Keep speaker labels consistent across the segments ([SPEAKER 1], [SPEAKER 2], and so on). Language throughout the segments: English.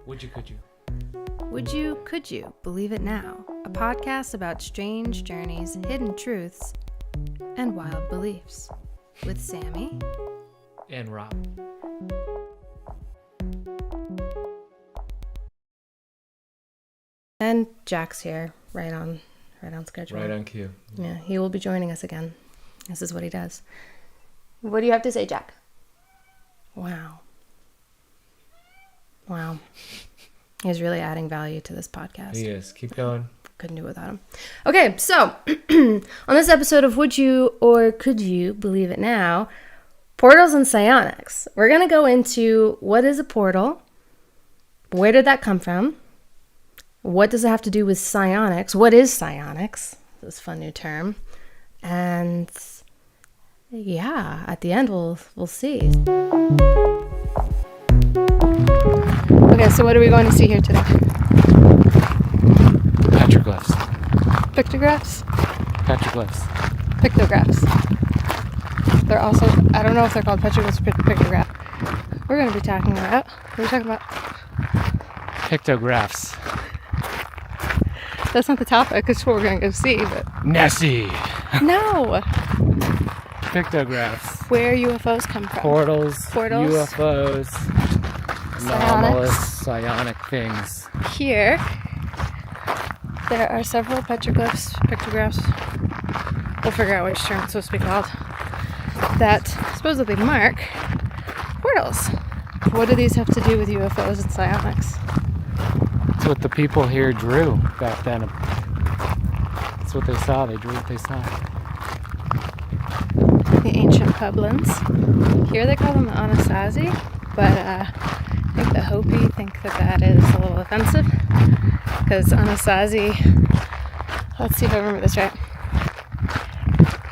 [SPEAKER 1] Would you, could you?
[SPEAKER 2] Would you, could you believe it now? A podcast about strange journeys, hidden truths, and wild beliefs. With Sami
[SPEAKER 1] and Rob.
[SPEAKER 2] And Jack's here, right on schedule.
[SPEAKER 1] Right on cue.
[SPEAKER 2] Yeah, he will be joining us again. This is what he does. What do you have to say, Jack? Wow. He's really adding value to this podcast.
[SPEAKER 1] He is. Keep going.
[SPEAKER 2] Couldn't do it without him. Okay, so on this episode of Would You or Could You Believe It Now, portals and psionics. We're going to go into what is a portal, where did that come from, what does it have to do with psionics, what is psionics, this fun new term, and yeah, at the end we'll see. Okay, so what are we going to see here today?
[SPEAKER 1] Petroglyphs.
[SPEAKER 2] Pictographs?
[SPEAKER 1] Petroglyphs.
[SPEAKER 2] Pictographs. They're also, I don't know if they're called petroglyphs or pictograph. We're going to be talking about,
[SPEAKER 1] Pictographs.
[SPEAKER 2] That's not the topic, it's what we're going to go see, but.
[SPEAKER 1] Nessie.
[SPEAKER 2] No!
[SPEAKER 1] Pictographs.
[SPEAKER 2] Where UFOs come from.
[SPEAKER 1] Portals. UFOs. Anomalous, psionic things.
[SPEAKER 2] Here, there are several petroglyphs, pictographs, we'll figure out which term it's supposed to be called, that supposedly mark portals. What do these have to do with UFOs and psionics?
[SPEAKER 1] That's what the people here drew back then. That's what they saw. They drew what they saw.
[SPEAKER 2] The ancient Puebloans. Here they call them the Anasazi, but I think the Hopi think that is a little offensive, because Anasazi, let's see if I remember this right,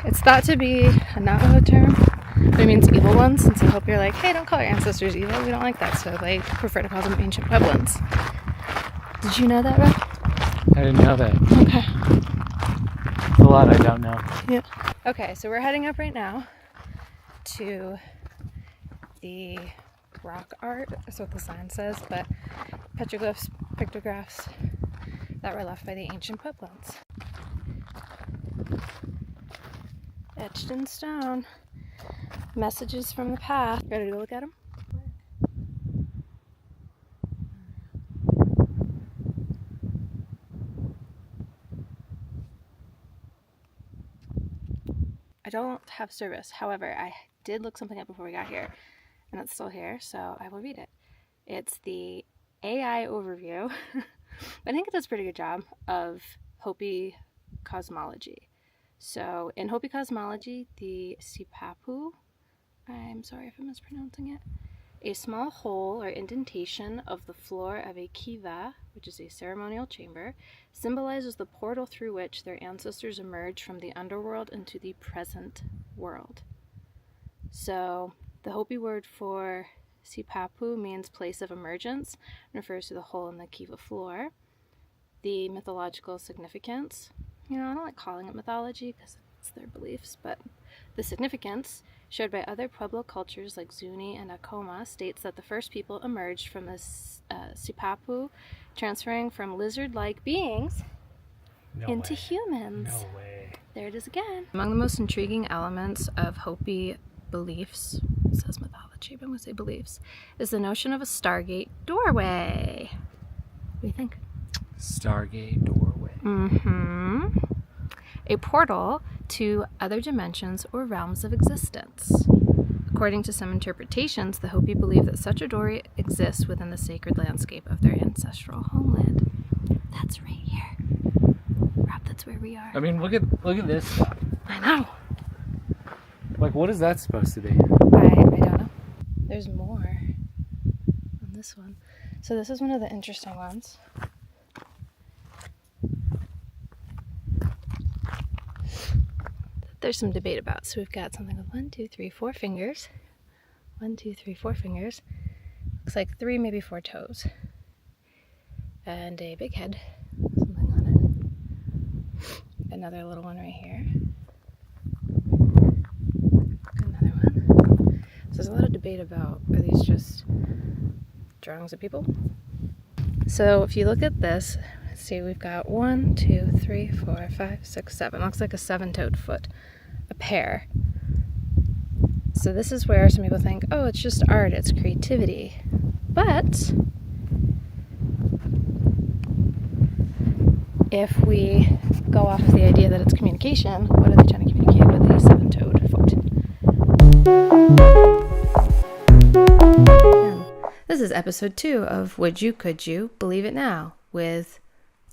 [SPEAKER 2] it's thought to be a Navajo term, but it means evil ones, and so Hopi are like, hey, don't call your ancestors evil, we don't like that, so they prefer to call them ancient Puebloans. Did you know that, Rob?
[SPEAKER 1] I didn't know that.
[SPEAKER 2] Okay.
[SPEAKER 1] There's a lot I don't know.
[SPEAKER 2] Yeah. Okay, so we're heading up right now to the rock art, that's what the sign says, but petroglyphs, pictographs that were left by the ancient Puebloans. Etched in stone. Messages from the past. Ready to go look at them? I don't have service. However, I did look something up before we got here, and it's still here, so I will read it. It's the AI overview. I think it does a pretty good job of Hopi cosmology. So in Hopi cosmology, the Sipapu, I'm sorry if I'm mispronouncing it, a small hole or indentation of the floor of a kiva, which is a ceremonial chamber, symbolizes the portal through which their ancestors emerged from the underworld into the present world. So the Hopi word for Sipapu means place of emergence and refers to the hole in the kiva floor. The mythological significance, I don't like calling it mythology because it's their beliefs, but the significance shared by other Pueblo cultures like Zuni and Acoma states that the first people emerged from the Sipapu, transferring from lizard-like beings into humans.
[SPEAKER 1] No way.
[SPEAKER 2] There it is again. Among the most intriguing elements of Hopi beliefs, it says mythology, but I'm going to say beliefs, is the notion of a Stargate doorway. What do you think?
[SPEAKER 1] Stargate doorway.
[SPEAKER 2] Mm-hmm. A portal to other dimensions or realms of existence. According to some interpretations, the Hopi believe that such a door exists within the sacred landscape of their ancestral homeland. That's right here. Rob, that's where we are.
[SPEAKER 1] I mean, look at this stuff.
[SPEAKER 2] I know.
[SPEAKER 1] Like, what is that supposed to be?
[SPEAKER 2] I don't know. There's more on this one. So this is one of the interesting ones. There's some debate about. So we've got something with 1, 2, 3, 4 fingers. 1, 2, 3, 4 fingers. Looks like 3, maybe 4 toes. And a big head. Something on it. Another little one right here. Another one. So there's a lot of debate about, are these just drawings of people. So if you look at this, see, we've got 1, 2, 3, 4, 5, 6, 7. Looks like a 7-toed foot, a pair. So this is where some people think, oh, it's just art, it's creativity. But if we go off of the idea that it's communication, what are they trying to communicate with a 7-toed foot? And this is episode 2 of Would You, Could You, Believe It Now with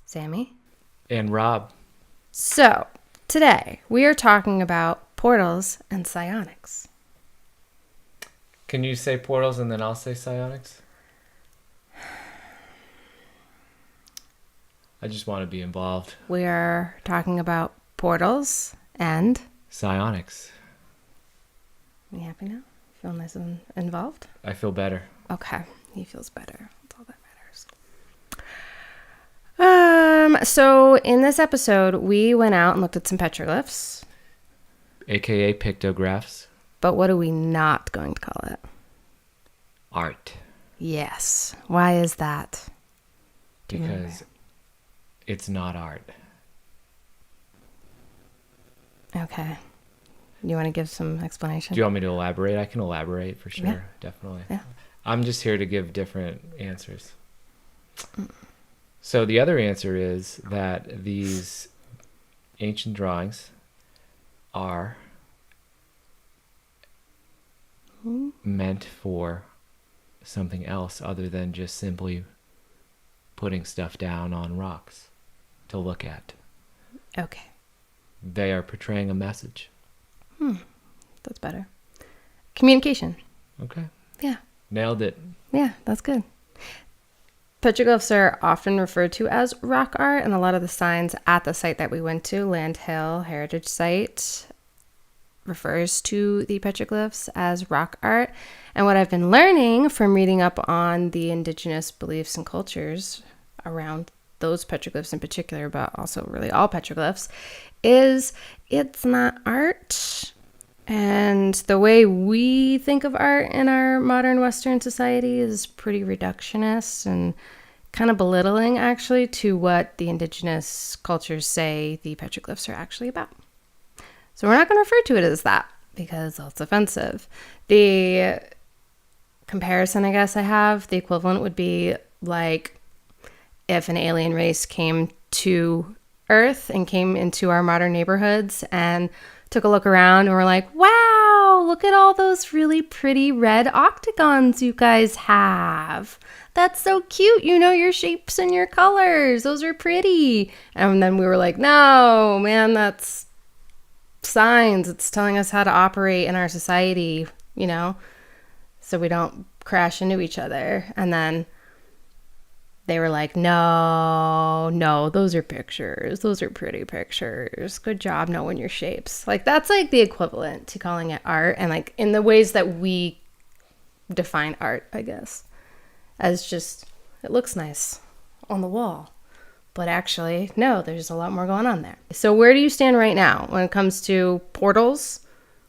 [SPEAKER 2] Sami
[SPEAKER 1] And Rob.
[SPEAKER 2] So, today we are talking about portals and psionics.
[SPEAKER 1] Can you say portals and then I'll say psionics? I just want to be involved.
[SPEAKER 2] We are talking about portals and
[SPEAKER 1] Psionics.
[SPEAKER 2] you happy now? Feel nice and involved?
[SPEAKER 1] I feel better.
[SPEAKER 2] Okay, he feels better. That's all that matters. So in this episode, we went out and looked at some petroglyphs.
[SPEAKER 1] AKA pictographs.
[SPEAKER 2] But what are we not going to call it?
[SPEAKER 1] Art.
[SPEAKER 2] Yes. Why is that? Do you remember?
[SPEAKER 1] Because it's not art.
[SPEAKER 2] Okay. You want to give some explanation?
[SPEAKER 1] Do you want me to elaborate? I can elaborate for sure.
[SPEAKER 2] Yeah.
[SPEAKER 1] Definitely.
[SPEAKER 2] Yeah.
[SPEAKER 1] I'm just here to give different answers. So the other answer is that these ancient drawings are meant for something else other than just simply putting stuff down on rocks to look at.
[SPEAKER 2] Okay.
[SPEAKER 1] They are portraying a message.
[SPEAKER 2] That's better. Communication.
[SPEAKER 1] Okay.
[SPEAKER 2] Yeah.
[SPEAKER 1] Nailed it.
[SPEAKER 2] Yeah, that's good. Petroglyphs are often referred to as rock art, and a lot of the signs at the site that we went to, Land Hill Heritage Site, refers to the petroglyphs as rock art. And what I've been learning from reading up on the indigenous beliefs and cultures around those petroglyphs in particular, but also really all petroglyphs, is it's not art. And the way we think of art in our modern Western society is pretty reductionist and kind of belittling, actually, to what the indigenous cultures say the petroglyphs are actually about. So we're not going to refer to it as that because that's offensive. The comparison, I guess I have, the equivalent would be like if an alien race came to Earth and came into our modern neighborhoods and took a look around and we're like, wow, look at all those really pretty red octagons you guys have. That's so cute. You know your shapes and your colors. Those are pretty. And then we were like, no, man, that's signs. It's telling us how to operate in our society, you know, so we don't crash into each other. And then they were like, no, those are pictures. Those are pretty pictures. Good job knowing your shapes. Like, that's like the equivalent to calling it art. And like in the ways that we define art, I guess, as just, it looks nice on the wall. But actually, no, there's a lot more going on there. So where do you stand right now when it comes to portals?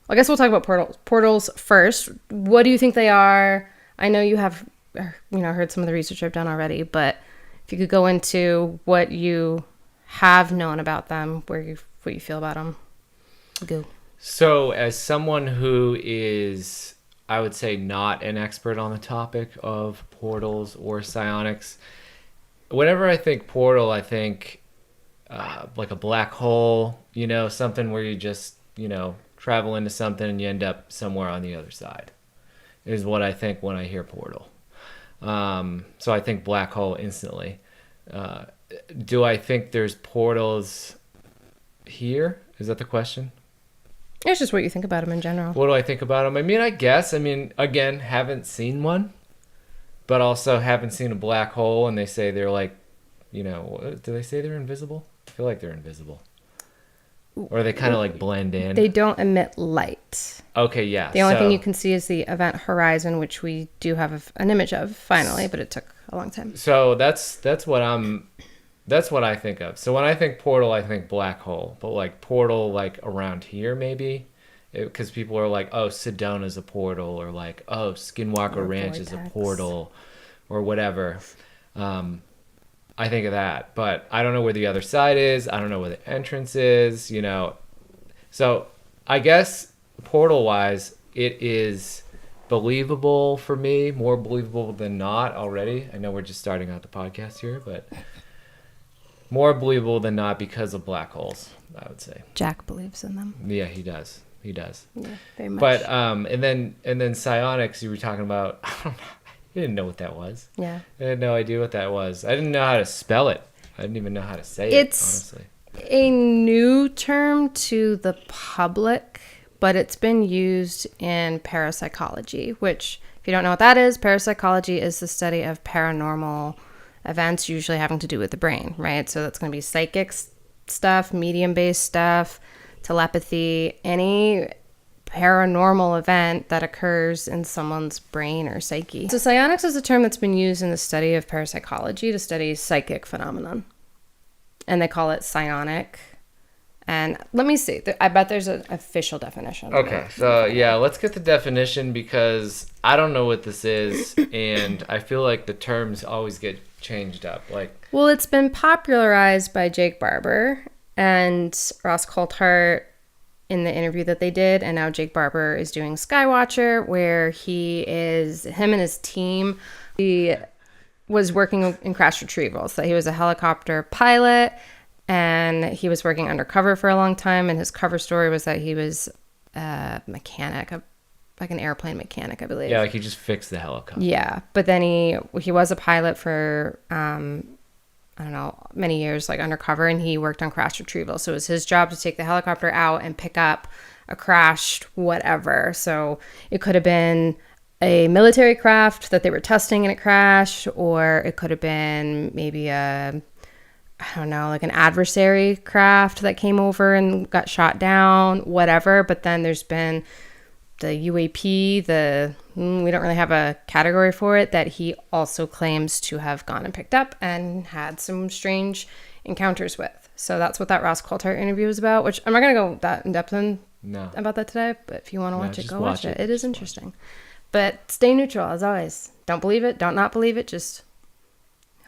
[SPEAKER 2] I guess we'll talk about portals first. What do you think they are? I know you have heard some of the research I've done already, but if you could go into what you have known about them, what you feel about them, go.
[SPEAKER 1] So as someone who is, I would say, not an expert on the topic of portals or psionics, whenever I think portal, I think like a black hole, something where you just, travel into something and you end up somewhere on the other side is what I think when I hear portal. So I think black hole instantly. Do I think there's portals here? Is that the question?
[SPEAKER 2] It's just what you think about them in general.
[SPEAKER 1] What do I think about them? Again, haven't seen one, but also haven't seen a black hole, and they say they're like, do they say they're invisible? I feel like they're invisible. Or they kind of like blend in.
[SPEAKER 2] They don't emit light.
[SPEAKER 1] Okay, yeah.
[SPEAKER 2] The only thing you can see is the event horizon, which we do have an image of finally, but it took a long time.
[SPEAKER 1] So that's what I think of. So when I think portal, I think black hole, but like portal like around here maybe, because people are like, oh, Sedona's a portal, or like, oh, Skinwalker Ranch is a portal, or whatever. I think of that, but I don't know where the other side is. I don't know where the entrance is, you know. So I guess portal wise, it is believable for me, more believable than not already. I know we're just starting out the podcast here, but more believable than not because of black holes, I would say.
[SPEAKER 2] Jack believes in them.
[SPEAKER 1] Yeah, he does. He does.
[SPEAKER 2] Yeah, very much.
[SPEAKER 1] But and then psionics, you were talking about. I don't know. I didn't know what that was.
[SPEAKER 2] Yeah.
[SPEAKER 1] I had no idea what that was. I didn't know how to spell it. I didn't even know how to say it, honestly.
[SPEAKER 2] It's a new term to the public, but it's been used in parapsychology, which, if you don't know what that is, parapsychology is the study of paranormal events usually having to do with the brain, right? So that's going to be psychic stuff, medium-based stuff, telepathy, any paranormal event that occurs in someone's brain or psyche. So psionics is a term that's been used in the study of parapsychology to study psychic phenomenon. And they call it psionic. And let me see. I bet there's an official definition.
[SPEAKER 1] Okay, so yeah, let's get the definition because I don't know what this is, and I feel like the terms always get changed up.
[SPEAKER 2] Well, it's been popularized by Jake Barber and Ross Coulthart in the interview that they did, and now Jake Barber is doing Skywatcher, where him and his team, he was working in crash retrieval. So he was a helicopter pilot, and he was working undercover for a long time, and his cover story was that he was a mechanic, like an airplane mechanic, I believe.
[SPEAKER 1] Yeah, like he just fixed the helicopter.
[SPEAKER 2] Yeah, but then he was a pilot for I don't know, many years, like undercover, and he worked on crash retrieval. So it was his job to take the helicopter out and pick up a crashed whatever. So it could have been a military craft that they were testing and it crashed, or it could have been maybe I don't know, like an adversary craft that came over and got shot down, whatever. But then there's been the UAP, we don't really have a category for it, that he also claims to have gone and picked up and had some strange encounters with. So that's what that Ross Coulthart interview was about, which I'm not going to go that in depth about that today, but if you want to watch it, go watch it. It is interesting. But stay neutral, as always. Don't believe it, don't not believe it, just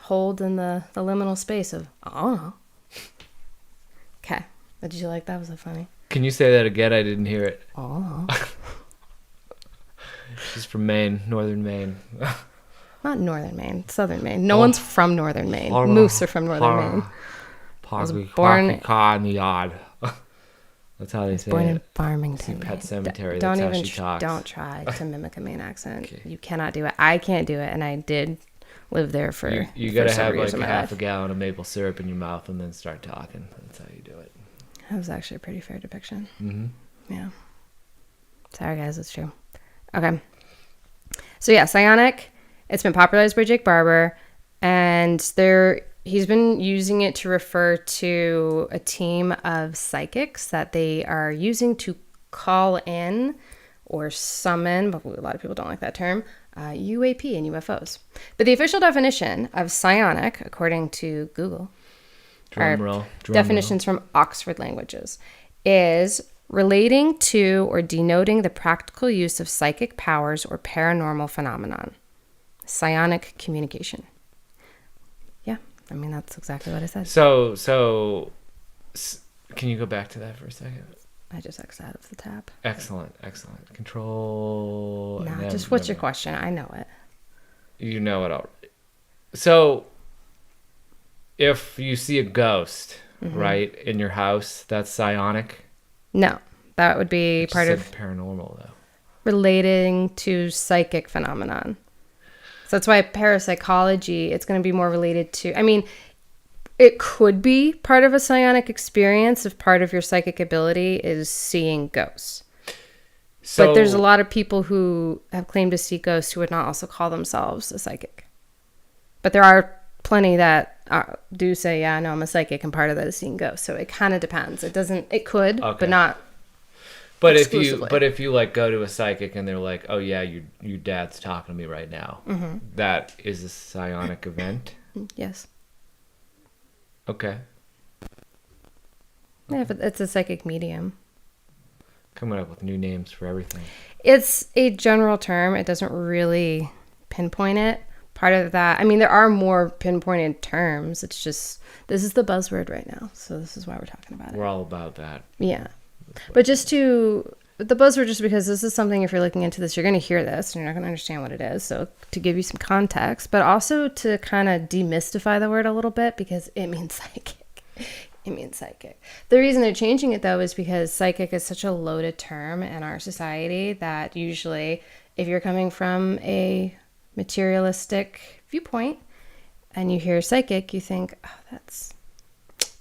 [SPEAKER 2] hold in the liminal space of, I don't know. Okay. Did you like that? Was that funny?
[SPEAKER 1] Can you say that again? I didn't hear it.
[SPEAKER 2] Oh.
[SPEAKER 1] She's from Maine, northern Maine.
[SPEAKER 2] Not northern Maine, southern Maine. No one's from northern Maine. Moose are from northern Maine.
[SPEAKER 1] I was born in the yard. That's how they say
[SPEAKER 2] born
[SPEAKER 1] it.
[SPEAKER 2] in Farmington.
[SPEAKER 1] Pet Cemetery.
[SPEAKER 2] Don't
[SPEAKER 1] That's
[SPEAKER 2] even
[SPEAKER 1] how she talks.
[SPEAKER 2] Don't try to mimic a Maine accent.
[SPEAKER 1] Okay.
[SPEAKER 2] You cannot do it. I can't do it, and I did live there for.
[SPEAKER 1] You gotta have like
[SPEAKER 2] a
[SPEAKER 1] half a gallon of maple syrup in your mouth and then start talking. That's how you do it.
[SPEAKER 2] That was actually a pretty fair depiction.
[SPEAKER 1] Mm-hmm.
[SPEAKER 2] Yeah. Sorry, guys. It's true. Okay. So yeah, psionic. It's been popularized by Jake Barber, and he's been using it to refer to a team of psychics that they are using to call in or summon, but a lot of people don't like that term, UAP and UFOs. But the official definition of psionic, according to Google, definitions from Oxford Languages, is relating to or denoting the practical use of psychic powers or paranormal phenomenon. Psionic communication. Yeah, I mean, that's exactly what I said.
[SPEAKER 1] So, can you go back to that for a second?
[SPEAKER 2] I just X'd out of the tab.
[SPEAKER 1] Excellent. Control.
[SPEAKER 2] No, just what's your question? I know it.
[SPEAKER 1] You know it already. So, if you see a ghost, right, in your house, that's psionic?
[SPEAKER 2] No, that would be part of
[SPEAKER 1] paranormal, though.
[SPEAKER 2] Relating to psychic phenomenon. So that's why parapsychology, it's going to be more related to, I mean, it could be part of a psionic experience if part of your psychic ability is seeing ghosts. So, but there's a lot of people who have claimed to see ghosts who would not also call themselves a psychic. But there are plenty that do say, yeah, no, I'm a psychic, and part of that is seeing ghosts. So it kind of depends. It could, but not exclusively.
[SPEAKER 1] If you like go to a psychic and they're like, oh yeah, your dad's talking to me right now, that is a psionic event?
[SPEAKER 2] Yes.
[SPEAKER 1] Okay.
[SPEAKER 2] Yeah, but it's a psychic medium.
[SPEAKER 1] Coming up with new names for everything.
[SPEAKER 2] It's a general term. It doesn't really pinpoint it,
[SPEAKER 3] part of that. I mean, there are more pinpointed terms. It's just, this is the buzzword right now. So this is why we're talking about it.
[SPEAKER 1] We're all about that.
[SPEAKER 3] Yeah. But the buzzword, just because this is something, if you're looking into this, you're going to hear this and you're not going to understand what it is. So to give you some context, but also to kind of demystify the word a little bit, because it means psychic. It means psychic. The reason they're changing it, though, is because psychic is such a loaded term in our society that usually, if you're coming from a materialistic viewpoint and you hear psychic, you think, oh, that's,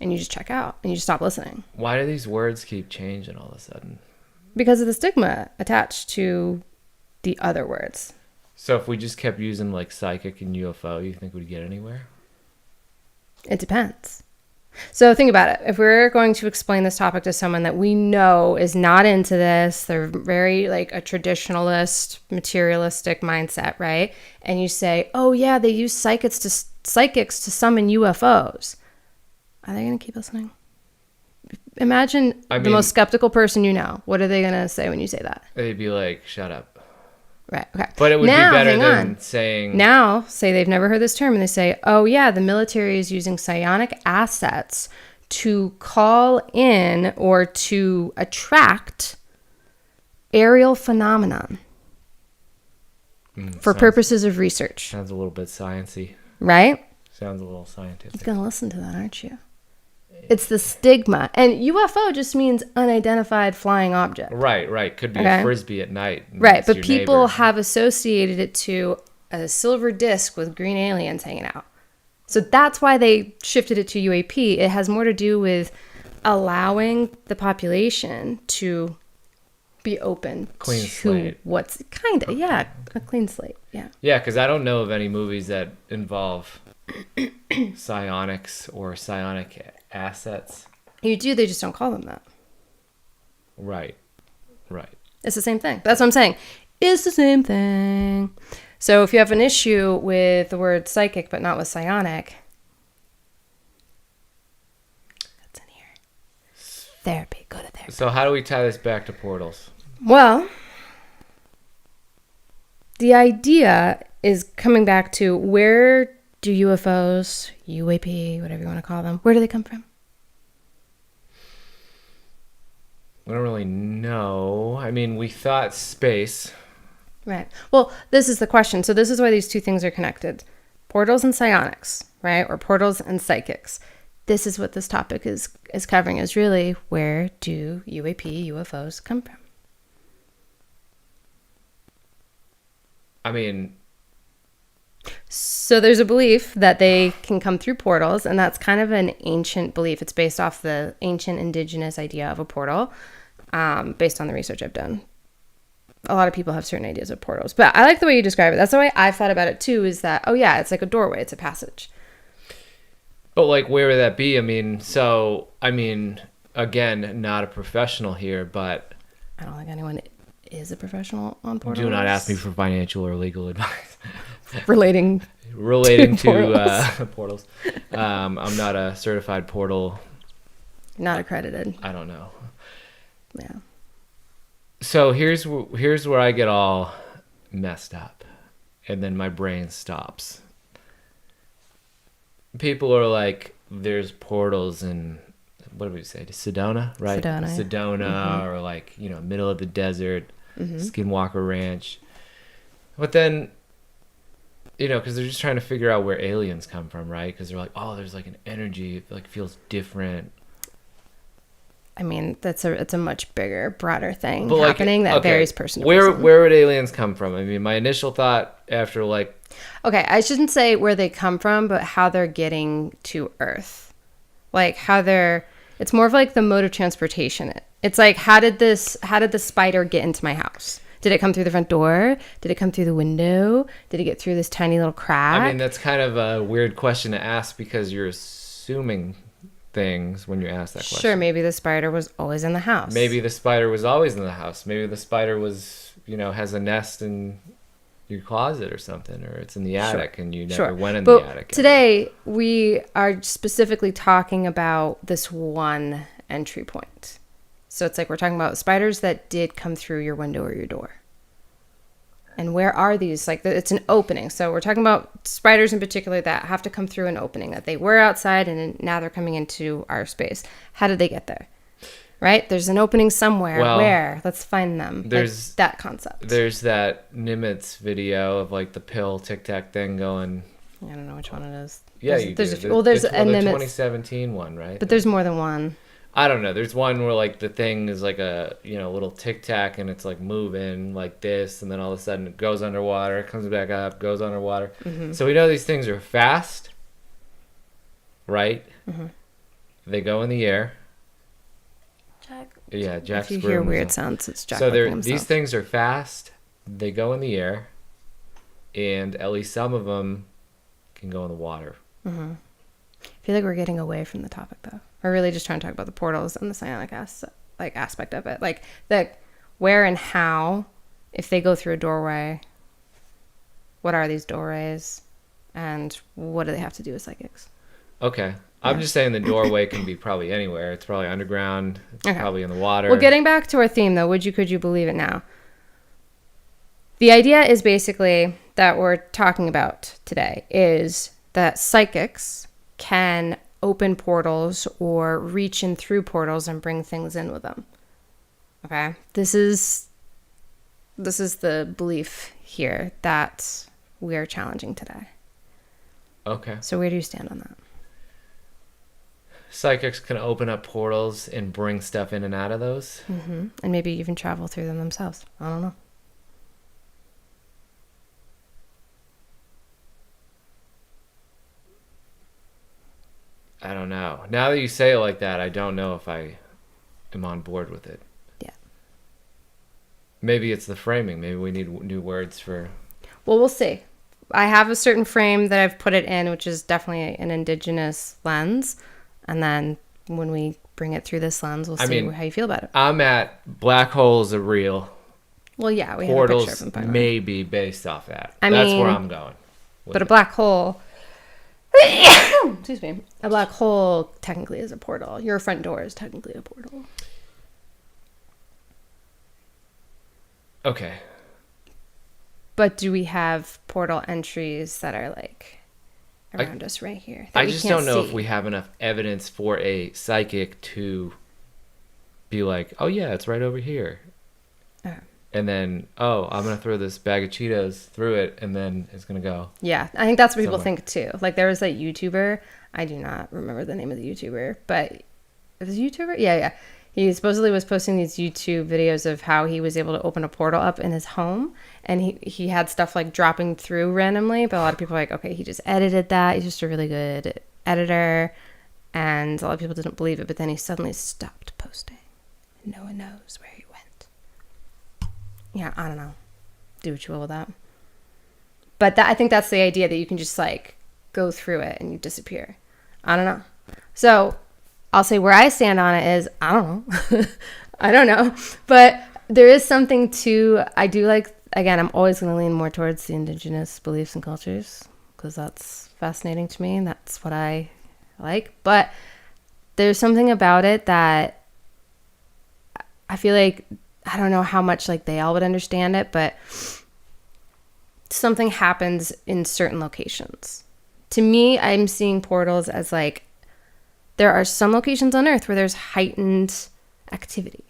[SPEAKER 3] and you just check out and you just stop listening.
[SPEAKER 1] Why do these words keep changing all of a sudden?
[SPEAKER 3] Because of the stigma attached to the other words.
[SPEAKER 1] So if we just kept using like psychic and UFO, you think we'd get anywhere?
[SPEAKER 3] It depends. So think about it. If we're going to explain this topic to someone that we know is not into this, they're very like a traditionalist, materialistic mindset, right? And you say, oh yeah, they use psychics to summon UFOs. Are they going to keep listening? Imagine the most skeptical person you know. What are they going to say when you say that?
[SPEAKER 1] They'd be like, shut up.
[SPEAKER 3] Right. Okay.
[SPEAKER 1] But it would be better than saying...
[SPEAKER 3] Now, say they've never heard this term and they say, oh yeah, the military is using psionic assets to call in or to attract aerial phenomenon for purposes of research.
[SPEAKER 1] Sounds a little bit sciencey.
[SPEAKER 3] Right?
[SPEAKER 1] Sounds a little scientific.
[SPEAKER 3] You're going to listen to that, aren't you? It's the stigma. And UFO just means unidentified flying object.
[SPEAKER 1] Right. Could be a frisbee at night.
[SPEAKER 3] Right, but people have associated it to a silver disc with green aliens hanging out. So that's why they shifted it to UAP. It has more to do with allowing the population to be open
[SPEAKER 1] clean
[SPEAKER 3] to
[SPEAKER 1] slate.
[SPEAKER 3] What's kind of, yeah, a clean slate. Yeah.
[SPEAKER 1] Yeah, because I don't know of any movies that involve psionics or psionic assets.
[SPEAKER 3] You do, they just don't call them that.
[SPEAKER 1] Right.
[SPEAKER 3] It's the same thing. That's what I'm saying. It's the same thing. So if you have an issue with the word psychic but not with psionic, that's in here. Therapy. Go to therapy.
[SPEAKER 1] So how do we tie this back to portals?
[SPEAKER 3] Well, the idea is coming back to, where do UFOs, UAP, whatever you want to call them, where do they come from?
[SPEAKER 1] I don't really know. I mean, we thought space.
[SPEAKER 3] Right. Well, this is the question. So this is why these two things are connected. Portals and psionics, right? Or portals and psychics. This is what this topic is covering, is really, where do UAP, UFOs come from?
[SPEAKER 1] I mean...
[SPEAKER 3] So there's a belief that they can come through portals, and that's kind of an ancient belief. It's based off the ancient indigenous idea of a portal, based on the research I've done. A lot of people have certain ideas of portals, but I like the way you describe it. That's the way I've thought about it too, is that, oh yeah, it's like a doorway, it's a passage.
[SPEAKER 1] But like, where would that be? I mean, again, not a professional here, but...
[SPEAKER 3] I don't think anyone is a professional on portals.
[SPEAKER 1] Do not ask me for financial or legal advice.
[SPEAKER 3] Relating
[SPEAKER 1] to portals. I'm not a certified portal.
[SPEAKER 3] Not accredited.
[SPEAKER 1] I don't know.
[SPEAKER 3] Yeah.
[SPEAKER 1] So here's where I get all messed up, and then my brain stops. People are like, there's portals in, what did we say, Sedona, right? Sedona, or like, middle of the desert, Skinwalker Ranch. But then, because they're just trying to figure out where aliens come from, right? Because they're like, oh, there's like an energy, it like feels different.
[SPEAKER 3] I mean, it's a much bigger, broader thing happening that varies person to person.
[SPEAKER 1] Where would aliens come from? I mean, my initial thought after like...
[SPEAKER 3] Okay, I shouldn't say where they come from, but how they're getting to Earth. Like it's more of like the mode of transportation. It's like, how did the spider get into my house? Did it come through the front door? Did it come through the window? Did it get through this tiny little crack?
[SPEAKER 1] I mean, that's kind of a weird question to ask, because you're assuming things when you ask that question.
[SPEAKER 3] Sure, maybe the spider was always in the house.
[SPEAKER 1] Maybe the spider was always in the house. Maybe the spider was, has a nest in your closet or something, or it's in the attic and you never went in the attic.
[SPEAKER 3] Today, we are specifically talking about this one entry point. So it's like we're talking about spiders that did come through your window or your door. And where are these? Like, it's an opening. So we're talking about spiders in particular that have to come through an opening, that they were outside and now they're coming into our space. How did they get there? Right? There's an opening somewhere.
[SPEAKER 1] Well,
[SPEAKER 3] where? Let's find them.
[SPEAKER 1] There's
[SPEAKER 3] like that concept.
[SPEAKER 1] There's that Nimitz video of like the pill Tic Tac thing going.
[SPEAKER 3] I don't know which one it is.
[SPEAKER 1] Yeah,
[SPEAKER 3] there's
[SPEAKER 1] do.
[SPEAKER 3] Well, there's
[SPEAKER 1] the
[SPEAKER 3] a Nimitz
[SPEAKER 1] 2017 one, right?
[SPEAKER 3] But there's more than one.
[SPEAKER 1] I don't know. There's one where like the thing is like a little Tic Tac and it's like moving like this, and then all of a sudden it goes underwater, comes back up, goes underwater. Mm-hmm. So we know these things are fast, right? Mm-hmm. They go in the air.
[SPEAKER 3] Jack.
[SPEAKER 1] Yeah, Jack's.
[SPEAKER 3] If you hear weird sounds, it's Jack.
[SPEAKER 1] So these things are fast. They go in the air, and at least some of them can go in the water.
[SPEAKER 3] Mm-hmm. I feel like we're getting away from the topic, though. We're really just trying to talk about the portals and the psionic aspect of it, like the where and how, if they go through a doorway. What are these doorways, and what do they have to do with psychics?
[SPEAKER 1] Okay. Yeah. I'm just saying the doorway can be probably anywhere. It's probably underground. It's probably in the water.
[SPEAKER 3] Well, getting back to our theme, though, could you believe it now? The idea is basically that we're talking about today is that psychics can open portals or reach in through portals and bring things in with them. Okay? This is the belief here that we are challenging today.
[SPEAKER 1] Okay.
[SPEAKER 3] So where do you stand on that?
[SPEAKER 1] Psychics can open up portals and bring stuff in and out of those.
[SPEAKER 3] Mm-hmm. And maybe even travel through them themselves. I don't know.
[SPEAKER 1] I don't know. Now that you say it like that, I don't know if I am on board with it.
[SPEAKER 3] Yeah.
[SPEAKER 1] Maybe it's the framing. Maybe we need new words for...
[SPEAKER 3] Well, we'll see. I have a certain frame that I've put it in, which is definitely an indigenous lens. And then when we bring it through this lens, we'll see how you feel about it.
[SPEAKER 1] I'm at black holes are real.
[SPEAKER 3] Well, yeah, we
[SPEAKER 1] portals
[SPEAKER 3] have a picture of them.
[SPEAKER 1] may be based off that.
[SPEAKER 3] That's
[SPEAKER 1] where I'm going.
[SPEAKER 3] But a black hole... Excuse me. A black hole technically is a portal. Your front door is technically a portal.
[SPEAKER 1] Okay.
[SPEAKER 3] But do we have portal entries that are like around us right here?
[SPEAKER 1] I just don't know if we have enough evidence for a psychic to be like, oh yeah, it's right over here. And then, I'm going to throw this bag of Cheetos through it, and then it's going to go. Yeah,
[SPEAKER 3] I think that's what people think, too. Like, there was that YouTuber. I do not remember the name of the YouTuber, but it was a YouTuber? Yeah. He supposedly was posting these YouTube videos of how he was able to open a portal up in his home, and he had stuff, like, dropping through randomly, but a lot of people are like, okay, he just edited that. He's just a really good editor, and a lot of people didn't believe it, but then he suddenly stopped posting. No one knows where he went. Yeah, I don't know. Do what you will with that. But I think that's the idea, that you can just like go through it and you disappear. I don't know. So I'll say where I stand on it is, I don't know. I don't know. But there is something to, I do like, again, I'm always going to lean more towards the indigenous beliefs and cultures because that's fascinating to me and that's what I like. But there's something about it that I feel like, I don't know how much like they all would understand it, but something happens in certain locations. To me, I'm seeing portals as like, there are some locations on Earth where there's heightened activity.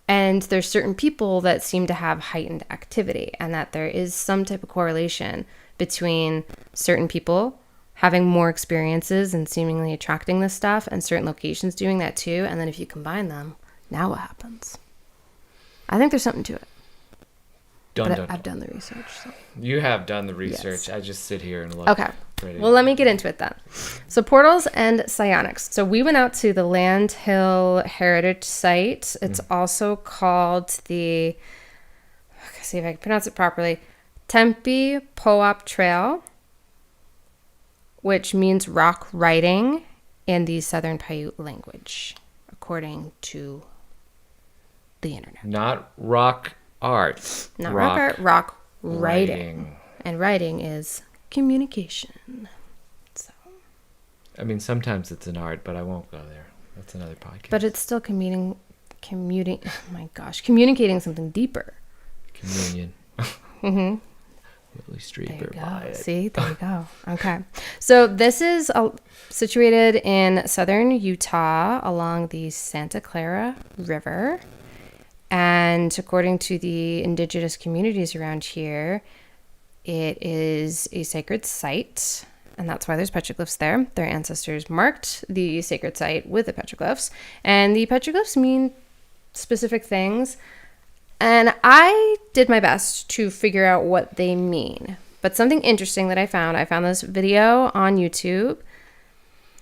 [SPEAKER 3] And there's certain people that seem to have heightened activity, and that there is some type of correlation between certain people having more experiences and seemingly attracting this stuff, and certain locations doing that too. And then if you combine them, now what happens? I think there's something to it. I've done the research. So.
[SPEAKER 1] You have done the research. Yes. I just sit here and look.
[SPEAKER 3] Okay. Well, let me get into it then. So portals and psionics. So we went out to the Land Hill Heritage Site. It's also called the, see if I can pronounce it properly, Tempe Poap Trail, which means rock writing in the Southern Paiute language, according to the internet.
[SPEAKER 1] Not rock art.
[SPEAKER 3] Not rock art, rock writing. And writing is communication. So,
[SPEAKER 1] I mean, sometimes it's an art, but I won't go there. That's another podcast.
[SPEAKER 3] But it's still communicating something deeper.
[SPEAKER 1] Communion.
[SPEAKER 3] Mm-hmm.
[SPEAKER 1] Willie Street
[SPEAKER 3] There you
[SPEAKER 1] or buy
[SPEAKER 3] go.
[SPEAKER 1] it.
[SPEAKER 3] See, there you go. Okay. So this is situated in southern Utah along the Santa Clara River. And according to the indigenous communities around here, it is a sacred site. And that's why there's petroglyphs there. Their ancestors marked the sacred site with the petroglyphs. And the petroglyphs mean specific things. And I did my best to figure out what they mean. But something interesting that I found this video on YouTube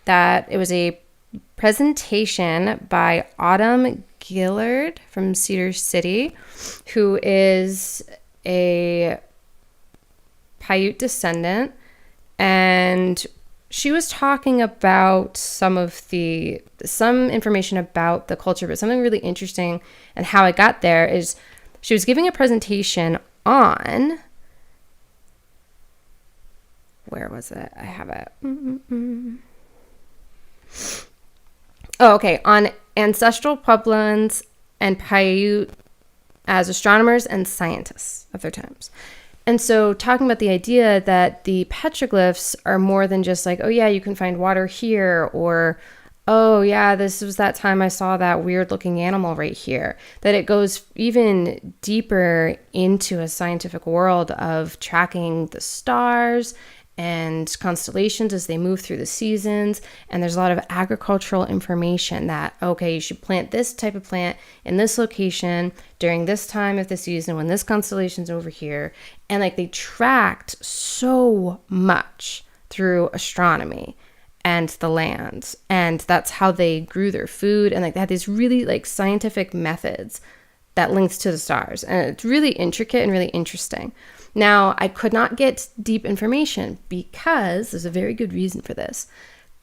[SPEAKER 3] that it was a presentation by Autumn Gillard from Cedar City, who is a Paiute descendant. And she was talking about some information about the culture, but something really interesting and how I got there is she was giving a presentation on, where was it? I have it. Oh, okay. On ancestral Puebloans and Paiute as astronomers and scientists of their times. And so talking about the idea that the petroglyphs are more than just like, oh yeah, you can find water here, or oh yeah, this was that time I saw that weird looking animal right here. That it goes even deeper into a scientific world of tracking the stars and constellations as they move through the seasons. And there's a lot of agricultural information that, okay, you should plant this type of plant in this location during this time of the season when this constellation's over here. And like they tracked so much through astronomy and the land. And that's how they grew their food. And like they had these really like scientific methods that links to the stars. And it's really intricate and really interesting. Now, I could not get deep information because there's a very good reason for this.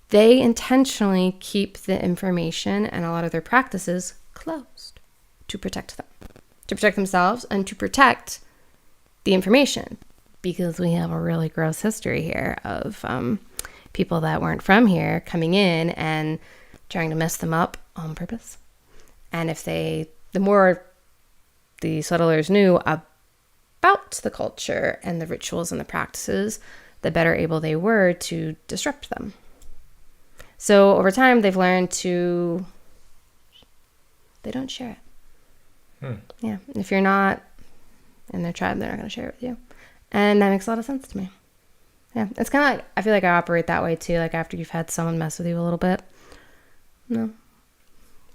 [SPEAKER 3] They intentionally keep the information and a lot of their practices closed to protect them, to protect themselves and to protect the information, because we have a really gross history here of people that weren't from here coming in and trying to mess them up on purpose. And if the more the settlers knew about the culture and the rituals and the practices, the better able they were to disrupt them. So over time, they've learned they don't share it. Yeah. If you're not in their tribe, they're not going to share it with you. And that makes a lot of sense to me. Yeah. It's kind of like, I feel like I operate that way too. Like after you've had someone mess with you a little bit. No.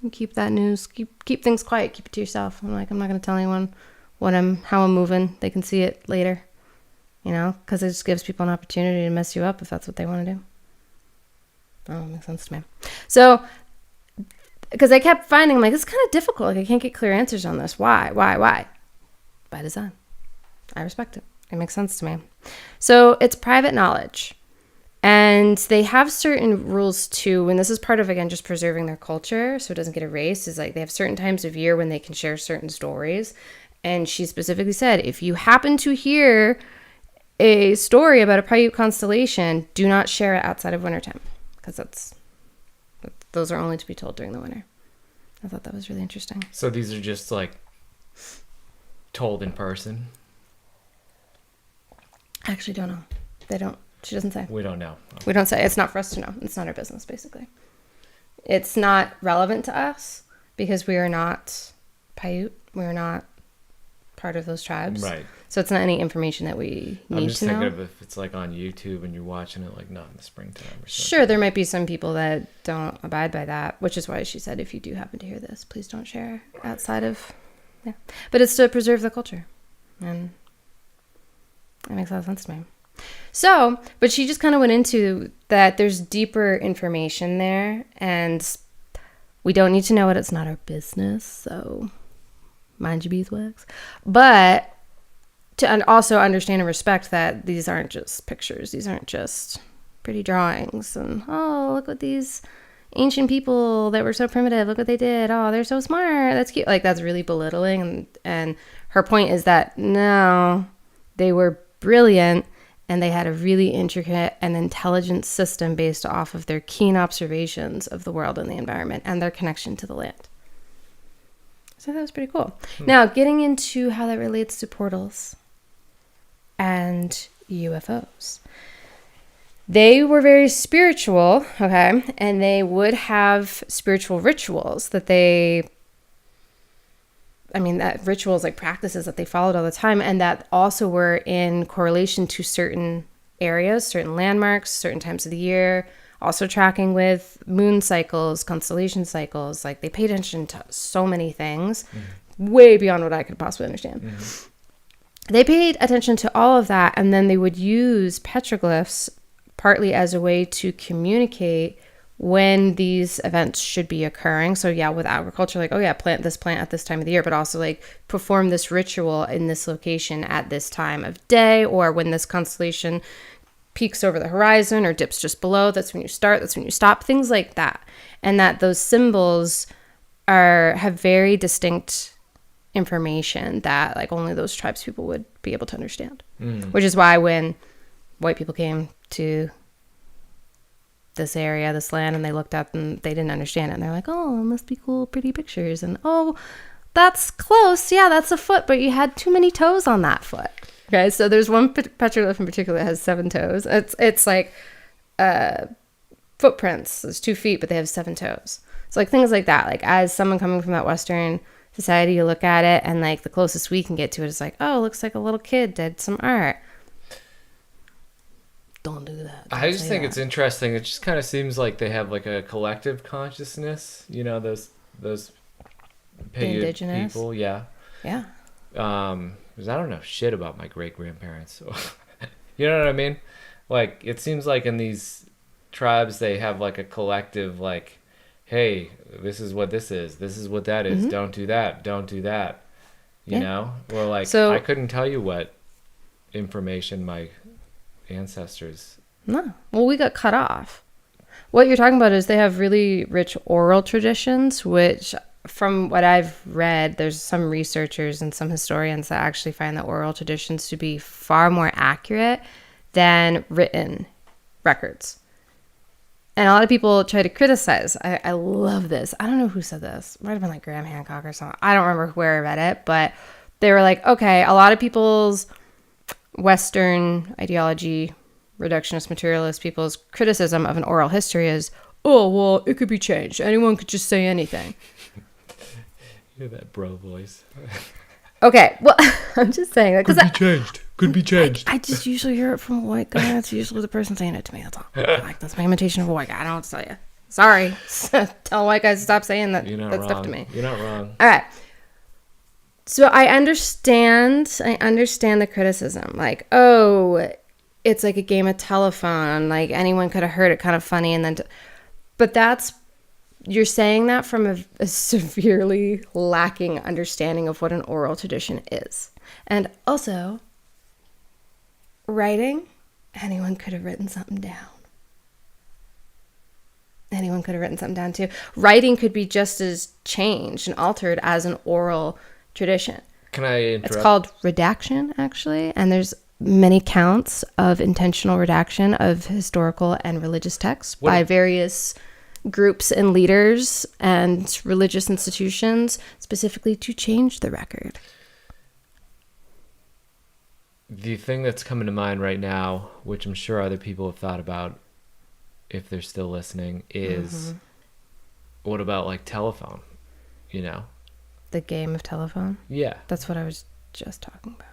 [SPEAKER 3] You keep that news, keep things quiet, keep it to yourself. I'm like, I'm not going to tell anyone how I'm moving. They can see it later, because it just gives people an opportunity to mess you up if that's what they want to do. Oh, makes sense to me. So, because I kept finding, I'm like, it's kind of difficult. Like, I can't get clear answers on this. Why? By design. I respect it. It makes sense to me. So it's private knowledge. And they have certain rules too, and this is part of, again, just preserving their culture so it doesn't get erased, is like they have certain times of year when they can share certain stories. And she specifically said, if you happen to hear a story about a Paiute constellation, do not share it outside of wintertime, because those are only to be told during the winter. I thought that was really interesting.
[SPEAKER 1] So these are just like told in person?
[SPEAKER 3] I actually don't know. They don't. She doesn't say.
[SPEAKER 1] We don't know.
[SPEAKER 3] We don't say. It's not for us to know. It's not our business, basically. It's not relevant to us because we are not Paiute. We are not part of those tribes.
[SPEAKER 1] Right.
[SPEAKER 3] So it's not any information that we need to know.
[SPEAKER 1] I'm just thinking of if it's like on YouTube and you're watching it like not in the springtime or something.
[SPEAKER 3] Sure, there might be some people that don't abide by that, which is why she said if you do happen to hear this, please don't share outside of... Yeah. But it's to preserve the culture. And that makes a lot of sense to me. So, but she just kind of went into that there's deeper information there, and we don't need to know it. It's not our business, so mind your beeswax. But to also understand and respect that these aren't just pictures. These aren't just pretty drawings. And, oh, look what these ancient people that were so primitive, look what they did. Oh, they're so smart. That's cute. Like, that's really belittling. And her point is that, no, they were brilliant. And they had a really intricate and intelligent system based off of their keen observations of the world and the environment and their connection to the land. So that was pretty cool. Now, getting into how that relates to portals. and UFOs. They were very spiritual, okay, and they would have spiritual rituals that that rituals like practices that they followed all the time, and that also were in correlation to certain areas, certain landmarks, certain times of the year, also tracking with moon cycles, constellation cycles. Like, they paid attention to so many things, way beyond what I could possibly understand. They paid attention to all of that, and then they would use petroglyphs partly as a way to communicate when these events should be occurring. So yeah, with agriculture, like, oh yeah, plant this plant at this time of the year, but also like perform this ritual in this location at this time of day, or when this constellation peaks over the horizon or dips just below, that's when you start, that's when you stop, things like that. And that those symbols have very distinct information that like only those tribes people would be able to understand. Which is why when white people came to this area, this land, and they looked up and they didn't understand it, and they're like, oh, it must be cool, pretty pictures, and oh, that's close, yeah, that's a foot, but you had too many toes on that foot. Okay, so there's one petroglyph in particular that has 7 toes. It's like footprints. It's 2 feet, but they have 7 toes. So like things like that. Like, as someone coming from that Western society, you look at it, and like the closest we can get to it is like, oh, it looks like a little kid did some art. Don't do that.
[SPEAKER 1] I just think it's interesting. It just kind of seems like they have like a collective consciousness. You know, those
[SPEAKER 3] indigenous
[SPEAKER 1] people. Yeah.
[SPEAKER 3] Yeah.
[SPEAKER 1] Because I don't know shit about my great grandparents. So you know what I mean? Like, it seems like in these tribes they have like a collective, like, hey, this is what this is. This is what that is. Don't do that. Don't do that. You know? Or like, so, I couldn't tell you what information my ancestors.
[SPEAKER 3] No. Well, we got cut off. What you're talking about is they have really rich oral traditions, which, from what I've read, there's some researchers and some historians that actually find the oral traditions to be far more accurate than written records. And a lot of people try to criticize. I love this. I don't know who said this. It might have been like Graham Hancock or something. I don't remember where I read it, but they were like, okay, a lot of people's Western ideology, reductionist, materialist people's criticism of an oral history is, oh, well, it could be changed. Anyone could just say anything.
[SPEAKER 1] You hear that bro voice.
[SPEAKER 3] Okay, well, I'm just saying that.
[SPEAKER 1] Could be changed.
[SPEAKER 3] I just usually hear it from a white guy. That's usually the person saying it to me. That's all. Like, that's my imitation of a white guy. I don't know what to tell you. Sorry. Tell white guys to stop saying that stuff to me.
[SPEAKER 1] You're not wrong.
[SPEAKER 3] All right. So I understand the criticism. Like, oh, it's like a game of telephone. Like, anyone could have heard it, kind of funny. And then, but you're saying that from a severely lacking understanding of what an oral tradition is. And also, writing, anyone could have written something down. Anyone could have written something down too. Writing could be just as changed and altered as an oral tradition.
[SPEAKER 1] Can I interrupt?
[SPEAKER 3] It's called redaction, actually, and there's many counts of intentional redaction of historical and religious texts by various groups and leaders and religious institutions, specifically to change the record.
[SPEAKER 1] The thing that's coming to mind right now, which I'm sure other people have thought about if they're still listening, is what about like telephone, you know?
[SPEAKER 3] The game of telephone?
[SPEAKER 1] Yeah.
[SPEAKER 3] That's what I was just talking about.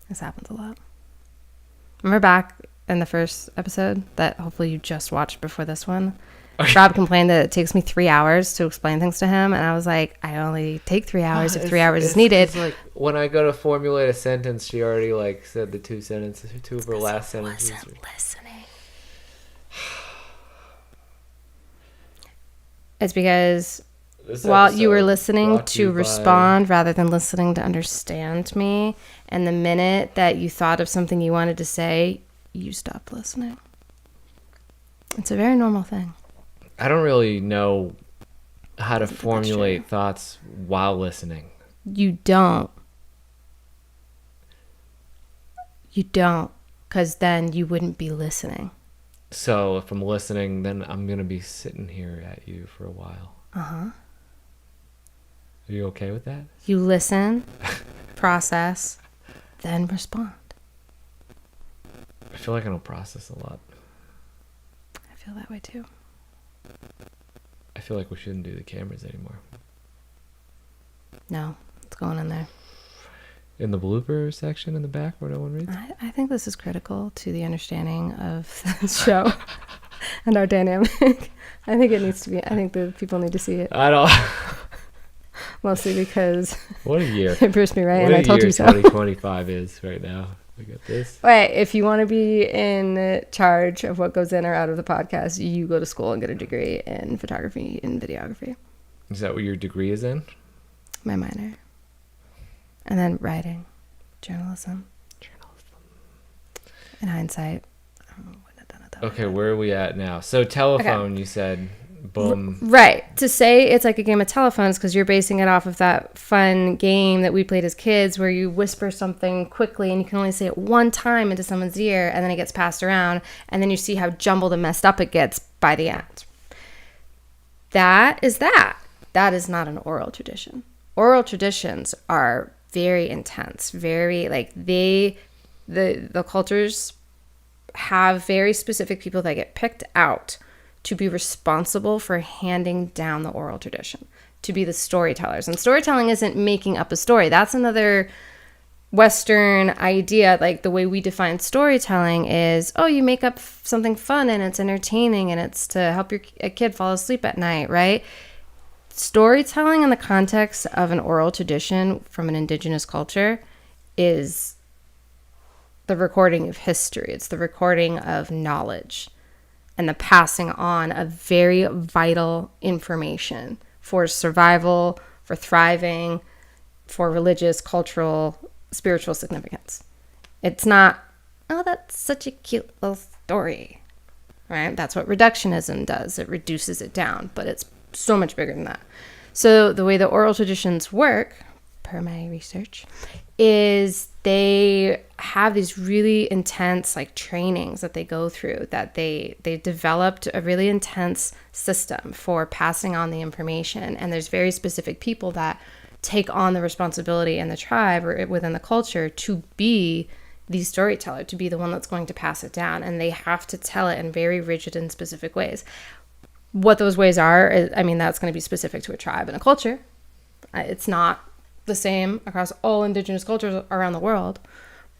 [SPEAKER 3] This happens a lot. Remember back in the first episode that hopefully you just watched before this one? Rob complained that it takes me 3 hours to explain things to him, and I was like, I only take 3 hours if 3 hours is needed.
[SPEAKER 1] It's like when I go to formulate a sentence, she already like said the two of her last sentences.
[SPEAKER 3] I wasn't listening. It's because while you were listening to respond rather than listening to understand me, and the minute that you thought of something you wanted to say, you stopped listening. It's a very normal thing.
[SPEAKER 1] I don't really know how to formulate thoughts while listening.
[SPEAKER 3] You don't. Because then you wouldn't be listening.
[SPEAKER 1] So if I'm listening, then I'm going to be sitting here at you for a while.
[SPEAKER 3] Uh-huh.
[SPEAKER 1] Are you okay with that?
[SPEAKER 3] You listen, process, then respond.
[SPEAKER 1] I feel like I don't process a lot.
[SPEAKER 3] I feel that way too.
[SPEAKER 1] I feel like we shouldn't do the cameras anymore.
[SPEAKER 3] No, it's going in there.
[SPEAKER 1] In the blooper section in the back where no one reads?
[SPEAKER 3] I think this is critical to the understanding of the show and our dynamic. I think it needs to be, I think the people need to see it.
[SPEAKER 1] I don't.
[SPEAKER 3] Mostly because
[SPEAKER 1] What a year.
[SPEAKER 3] it proves me right,
[SPEAKER 1] What
[SPEAKER 3] and
[SPEAKER 1] a
[SPEAKER 3] I told
[SPEAKER 1] year
[SPEAKER 3] you so.
[SPEAKER 1] 2025 is right now. We got this.
[SPEAKER 3] Wait, if you want to be in charge of what goes in or out of the podcast, you go to school and get a degree in photography and videography.
[SPEAKER 1] Is that what your degree is in?
[SPEAKER 3] My minor. And then writing, journalism. In hindsight, I don't know, wouldn't have done it that way.
[SPEAKER 1] Okay, where are we at now? So telephone, you said, boom.
[SPEAKER 3] Right. To say it's like a game of telephones because you're basing it off of that fun game that we played as kids where you whisper something quickly and you can only say it one time into someone's ear and then it gets passed around and then you see how jumbled and messed up it gets by the end. That is that. That is not an oral tradition. Oral traditions are very intense, very like the cultures have very specific people that get picked out to be responsible for handing down the oral tradition, to be the storytellers. And storytelling isn't making up a story. That's another Western idea. Like the way we define storytelling is, oh, you make up something fun and it's entertaining and it's to help a kid fall asleep at night, right? Storytelling in the context of an oral tradition from an indigenous culture is the recording of history. It's the recording of knowledge and the passing on of very vital information for survival, for thriving, for religious, cultural, spiritual significance. It's not, oh, that's such a cute little story, right? That's what reductionism does. It reduces it down, but it's so much bigger than that. So the way the oral traditions work, per my research, is they have these really intense like trainings that they go through, that they developed a really intense system for passing on the information. And there's very specific people that take on the responsibility in the tribe or within the culture to be the storyteller, to be the one that's going to pass it down. And they have to tell it in very rigid and specific ways. What those ways are, I mean, that's going to be specific to a tribe and a culture. It's not the same across all indigenous cultures around the world,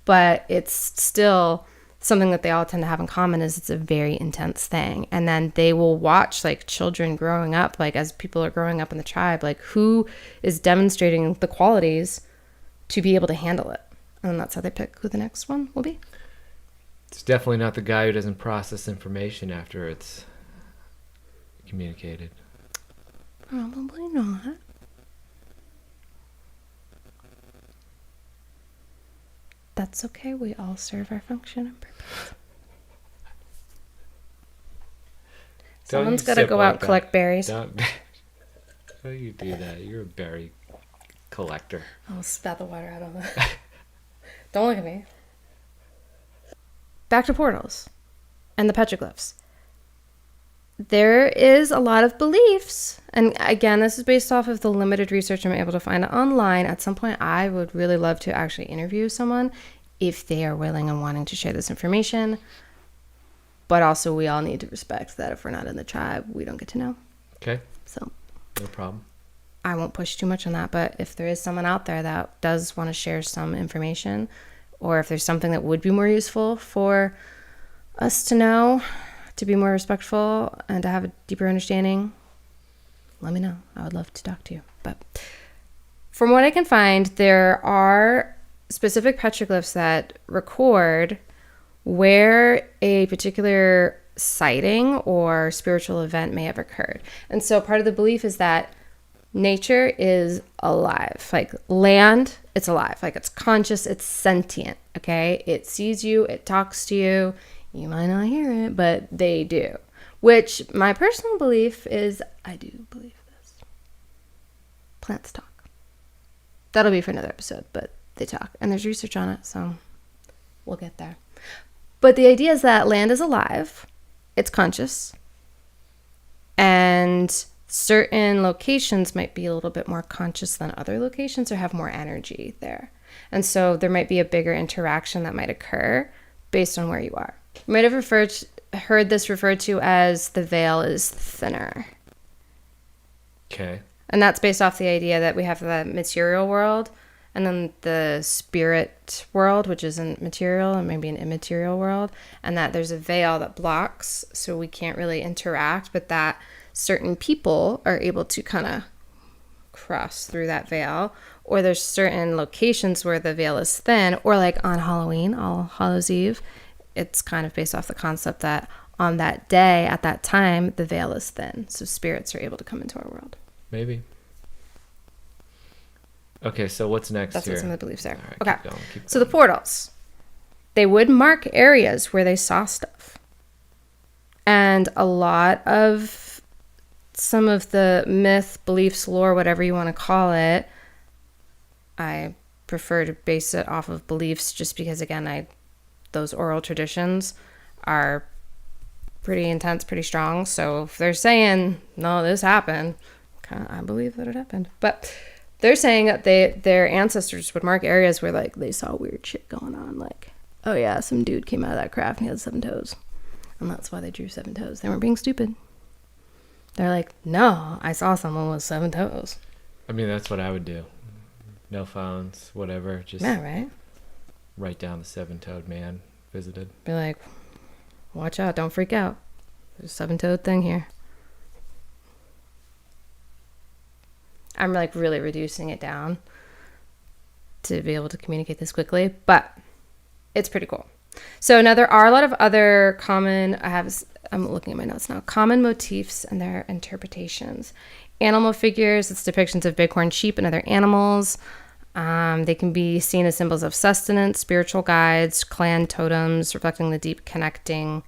[SPEAKER 3] but it's still something that they all tend to have in common is it's a very intense thing. And then they will watch like children growing up, like as people are growing up in the tribe, like who is demonstrating the qualities to be able to handle it. And then that's how they pick who the next one will be.
[SPEAKER 1] It's definitely not the guy who doesn't process information after it's communicated.
[SPEAKER 3] Probably not. That's okay. We all serve our function and purpose. Someone's got to go out and collect berries.
[SPEAKER 1] Don't you do that? You're a berry collector.
[SPEAKER 3] I'll spat the water out on that. Don't look at me. Back to portals and the petroglyphs. There is a lot of beliefs, and again, this is based off of the limited research I'm able to find online. At some point, I would really love to actually interview someone if they are willing and wanting to share this information. But also, we all need to respect that if we're not in the tribe, we don't get to know.
[SPEAKER 1] Okay.
[SPEAKER 3] So,
[SPEAKER 1] no problem.
[SPEAKER 3] I won't push too much on that, but if there is someone out there that does want to share some information, or if there's something that would be more useful for us to know, to be more respectful and to have a deeper understanding, let me know. I would love to talk to you. But from what I can find, there are specific petroglyphs that record where a particular sighting or spiritual event may have occurred. And so part of the belief is that nature is alive. Like land, it's alive. Like it's conscious, it's sentient, okay? It sees you, it talks to you. You might not hear it, but they do. Which my personal belief is, I do believe this. Plants talk. That'll be for another episode, but they talk. And there's research on it, so we'll get there. But the idea is that land is alive, it's conscious, and certain locations might be a little bit more conscious than other locations or have more energy there. And so there might be a bigger interaction that might occur based on where you are. You might have heard this referred to as the veil is thinner.
[SPEAKER 1] Okay.
[SPEAKER 3] And that's based off the idea that we have the material world and then the spirit world, which isn't material, and maybe an immaterial world, and that there's a veil that blocks, so we can't really interact, but that certain people are able to kind of cross through that veil, or there's certain locations where the veil is thin, or like on Halloween, All Hallows Eve, it's kind of based off the concept that on that day, at that time, the veil is thin, so spirits are able to come into our world.
[SPEAKER 1] Maybe. Okay, so what's next
[SPEAKER 3] That's
[SPEAKER 1] here?
[SPEAKER 3] what some of the beliefs are.
[SPEAKER 1] Right,
[SPEAKER 3] okay.
[SPEAKER 1] keep going.
[SPEAKER 3] So the portals, they would mark areas where they saw stuff. And a lot of some of the myth, beliefs, lore, whatever you want to call it, I prefer to base it off of beliefs just because, again, those oral traditions are pretty intense, pretty strong. So if they're saying, no, this happened, I believe that it happened. But they're saying that their ancestors would mark areas where like they saw weird shit going on. Like, oh yeah, some dude came out of that craft and he had 7 toes. And that's why they drew 7 toes. They weren't being stupid. They're like, no, I saw someone with 7 toes.
[SPEAKER 1] I mean, that's what I would do. No phones, whatever. Just
[SPEAKER 3] Yeah, right?
[SPEAKER 1] write down the 7-toed man visited.
[SPEAKER 3] Be like, watch out, don't freak out. There's a 7-toed thing here. I'm like really reducing it down to be able to communicate this quickly, but it's pretty cool. So now there are a lot of other common, I'm looking at my notes now, common motifs and their interpretations. Animal figures, it's depictions of bighorn sheep and other animals. They can be seen as symbols of sustenance, spiritual guides, clan totems, reflecting the deep connection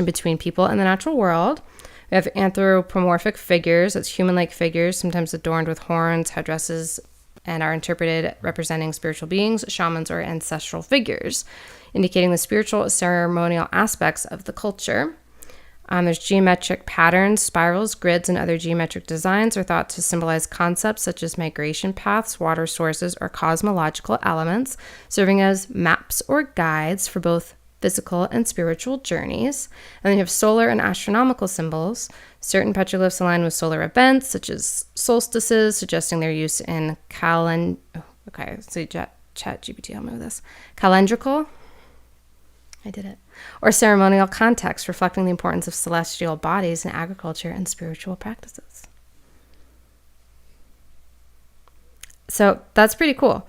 [SPEAKER 3] between people and the natural world. We have anthropomorphic figures, that's human-like figures, sometimes adorned with horns, headdresses, and are interpreted representing spiritual beings, shamans, or ancestral figures, indicating the spiritual ceremonial aspects of the culture. There's geometric patterns, spirals, grids, and other geometric designs are thought to symbolize concepts such as migration paths, water sources, or cosmological elements, serving as maps or guides for both physical and spiritual journeys. And then you have solar and astronomical symbols. Certain petroglyphs align with solar events, such as solstices, suggesting their use in ChatGPT, help me with this. Calendrical. I did it. Or ceremonial context, reflecting the importance of celestial bodies in agriculture and spiritual practices. So that's pretty cool.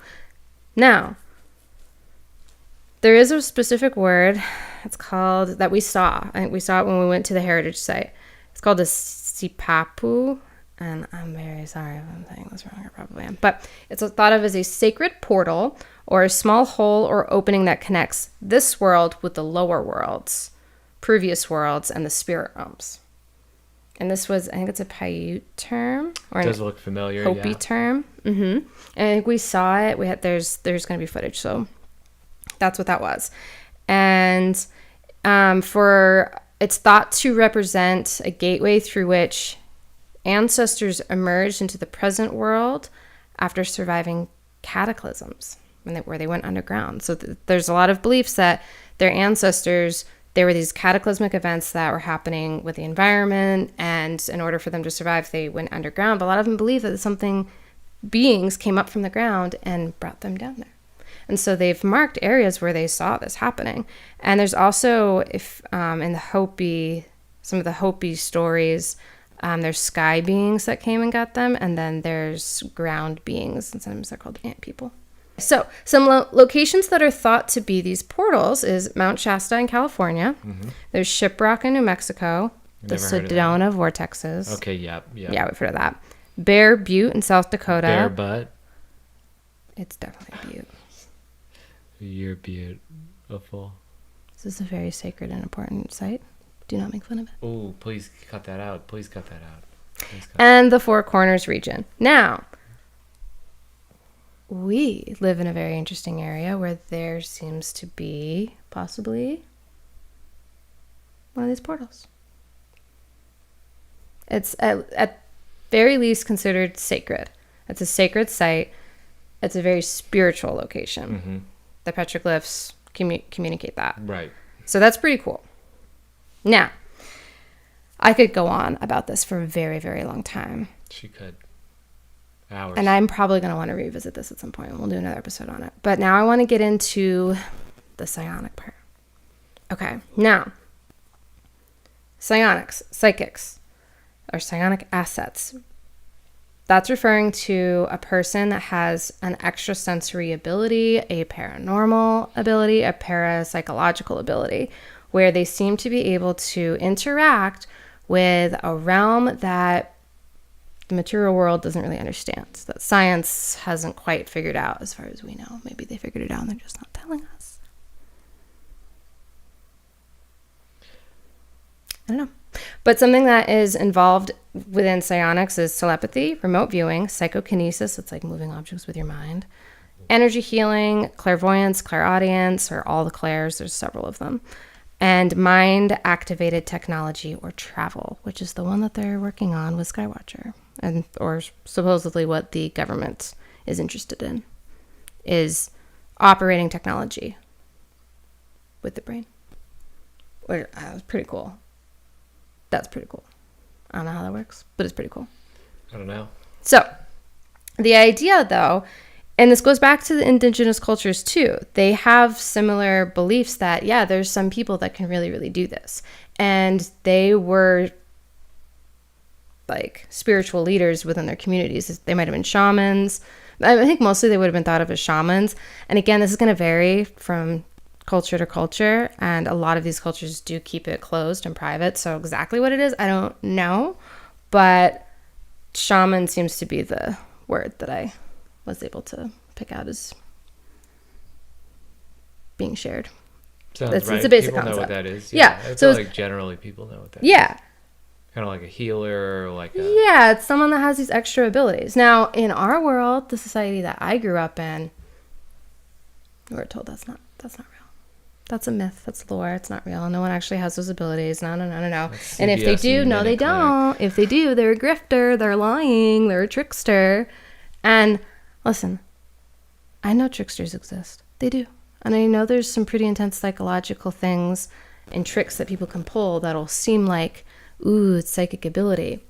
[SPEAKER 3] Now, there is a specific word, it's called, that we saw. I think we saw it when we went to the heritage site. It's called a sipapu, and I'm very sorry if I'm saying this wrong, I probably am. But it's thought of as a sacred portal or a small hole or opening that connects this world with the lower worlds, previous worlds, and the spirit realms. And this was, I think it's a Paiute term. Or
[SPEAKER 1] It does look familiar,
[SPEAKER 3] Hopi
[SPEAKER 1] yeah.
[SPEAKER 3] term. And I think we saw it. There's going to be footage, so that's what that was. And it's thought to represent a gateway through which ancestors emerged into the present world after surviving cataclysms where they went underground. So there's a lot of beliefs that their ancestors, there were these cataclysmic events that were happening with the environment, and in order for them to survive, they went underground. But a lot of them believe that beings came up from the ground and brought them down there. And so they've marked areas where they saw this happening. And there's also, in the Hopi, some of the Hopi stories, there's sky beings that came and got them, and then there's ground beings, and sometimes they're called ant people. So some locations that are thought to be these portals is Mount Shasta in California. Mm-hmm. There's Shiprock in New Mexico. The Sedona vortexes.
[SPEAKER 1] Okay, yeah.
[SPEAKER 3] Yeah, we've heard of that. Bear Butte in South Dakota.
[SPEAKER 1] Bear Butte.
[SPEAKER 3] It's definitely a butte.
[SPEAKER 1] You're beautiful.
[SPEAKER 3] This is a very sacred and important site. Do not make fun of it.
[SPEAKER 1] Oh, please cut that out.
[SPEAKER 3] And the Four Corners region. Now, we live in a very interesting area where there seems to be possibly one of these portals. It's at very least considered sacred. It's a sacred site. It's a very spiritual location. The petroglyphs communicate that.
[SPEAKER 1] Right.
[SPEAKER 3] So that's pretty cool. Now, I could go on about this for a very, very long time.
[SPEAKER 1] She could. Hours.
[SPEAKER 3] And I'm probably going to want to revisit this at some point. We'll do another episode on it. But now I want to get into the psionic part. Okay. Now, psionics, psychics, or psionic assets. That's referring to a person that has an extrasensory ability, a paranormal ability, a parapsychological ability, where they seem to be able to interact with a realm that the material world doesn't really understand, that science hasn't quite figured out as far as we know. Maybe they figured it out and they're just not telling us. I don't know. But something that is involved within psionics is telepathy, remote viewing, psychokinesis, it's like moving objects with your mind, energy healing, clairvoyance, clairaudience, or all the clairs, there's several of them, and mind-activated technology or travel, which is the one that they're working on with Skywatcher, and or supposedly what the government is interested in, is operating technology with the brain. Which was pretty cool. That's pretty cool. I don't know how that works, but it's pretty cool.
[SPEAKER 1] I don't know.
[SPEAKER 3] So, the idea, though, and this goes back to the indigenous cultures, too. They have similar beliefs that, yeah, there's some people that can really, really do this. And they were, like, spiritual leaders within their communities. They might have been shamans. I think mostly they would have been thought of as shamans. And again, this is going to vary from culture to culture, and a lot of these cultures do keep it closed and private, so exactly what it is I don't know, but shaman seems to be the word that I was able to pick out as being shared.
[SPEAKER 1] Sounds
[SPEAKER 3] It's
[SPEAKER 1] right.
[SPEAKER 3] a basic
[SPEAKER 1] people know what
[SPEAKER 3] concept.
[SPEAKER 1] that is.
[SPEAKER 3] Yeah.
[SPEAKER 1] I
[SPEAKER 3] So
[SPEAKER 1] feel like generally people know what that is.
[SPEAKER 3] yeah,
[SPEAKER 1] Kind of like a healer or like a...
[SPEAKER 3] yeah, it's someone that has these extra abilities. Now, in our world, the society that I grew up in, we're told that's not real. That's a myth. That's lore. It's not real. No one actually has those abilities. No. And if they do, no, they don't. If they do, they're a grifter. They're lying. They're a trickster. And listen, I know tricksters exist. They do. And I know there's some pretty intense psychological things and tricks that people can pull that'll seem like, ooh, it's psychic ability.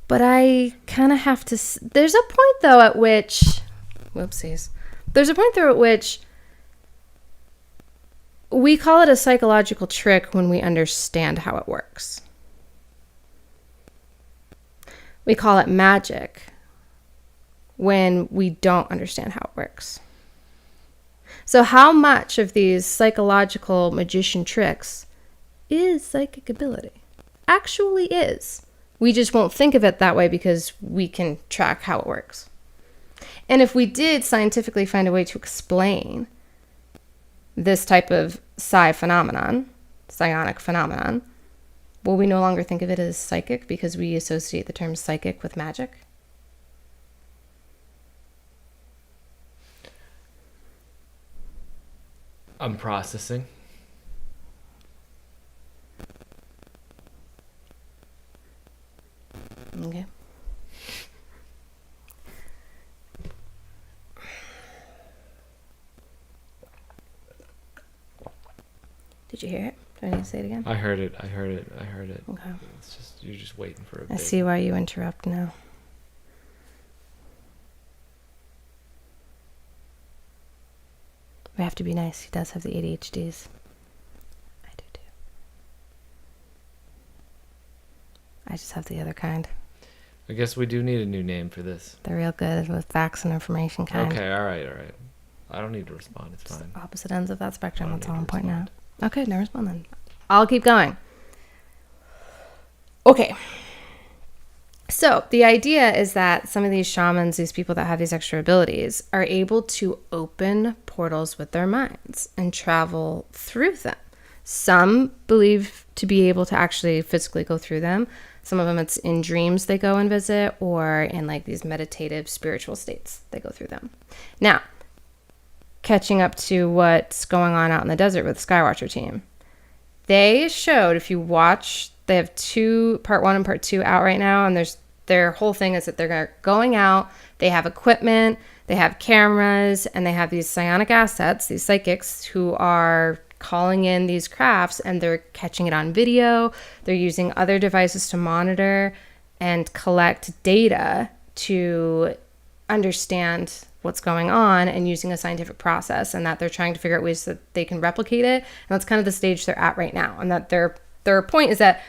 [SPEAKER 3] But I kind of have to... There's a point, though, at which... Whoopsies. There's a point, though, at which... we call it a psychological trick when we understand how it works. We call it magic when we don't understand how it works. So how much of these psychological magician tricks is psychic ability? Actually is. We just won't think of it that way because we can track how it works. And if we did scientifically find a way to explain this type of psionic phenomenon, will we no longer think of it as psychic because we associate the term psychic with magic?
[SPEAKER 1] I'm processing.
[SPEAKER 3] Okay. Did you hear it? Do I need to say it again?
[SPEAKER 1] I heard it. Okay. It's just, you're just waiting for a
[SPEAKER 3] I see why you interrupt now. We have to be nice. He does have the ADHDs. I do too. I just have the other kind.
[SPEAKER 1] I guess we do need a new name for this.
[SPEAKER 3] They're real good with facts and information kind.
[SPEAKER 1] Okay, all right. I don't need to respond. It's fine.
[SPEAKER 3] Opposite ends of that spectrum. That's all I'm pointing out.
[SPEAKER 1] respond.
[SPEAKER 3] Okay, no respond then. I'll keep going. Okay. So the idea is that some of these shamans, these people that have these extra abilities, are able to open portals with their minds and travel through them. Some believe to be able to actually physically go through them. Some of them it's in dreams they go and visit, or in like these meditative spiritual states they go through them. Now, catching up to what's going on out in the desert with the Skywatcher team. They showed, if you watch, they have part 1 and part 2 out right now, and there's their whole thing is that they're going out, they have equipment, they have cameras, and they have these psionic assets, these psychics who are calling in these crafts, and they're catching it on video. They're using other devices to monitor and collect data to understand what's going on, and using a scientific process, and that they're trying to figure out ways that they can replicate it. And that's kind of the stage they're at right now. And that their point is that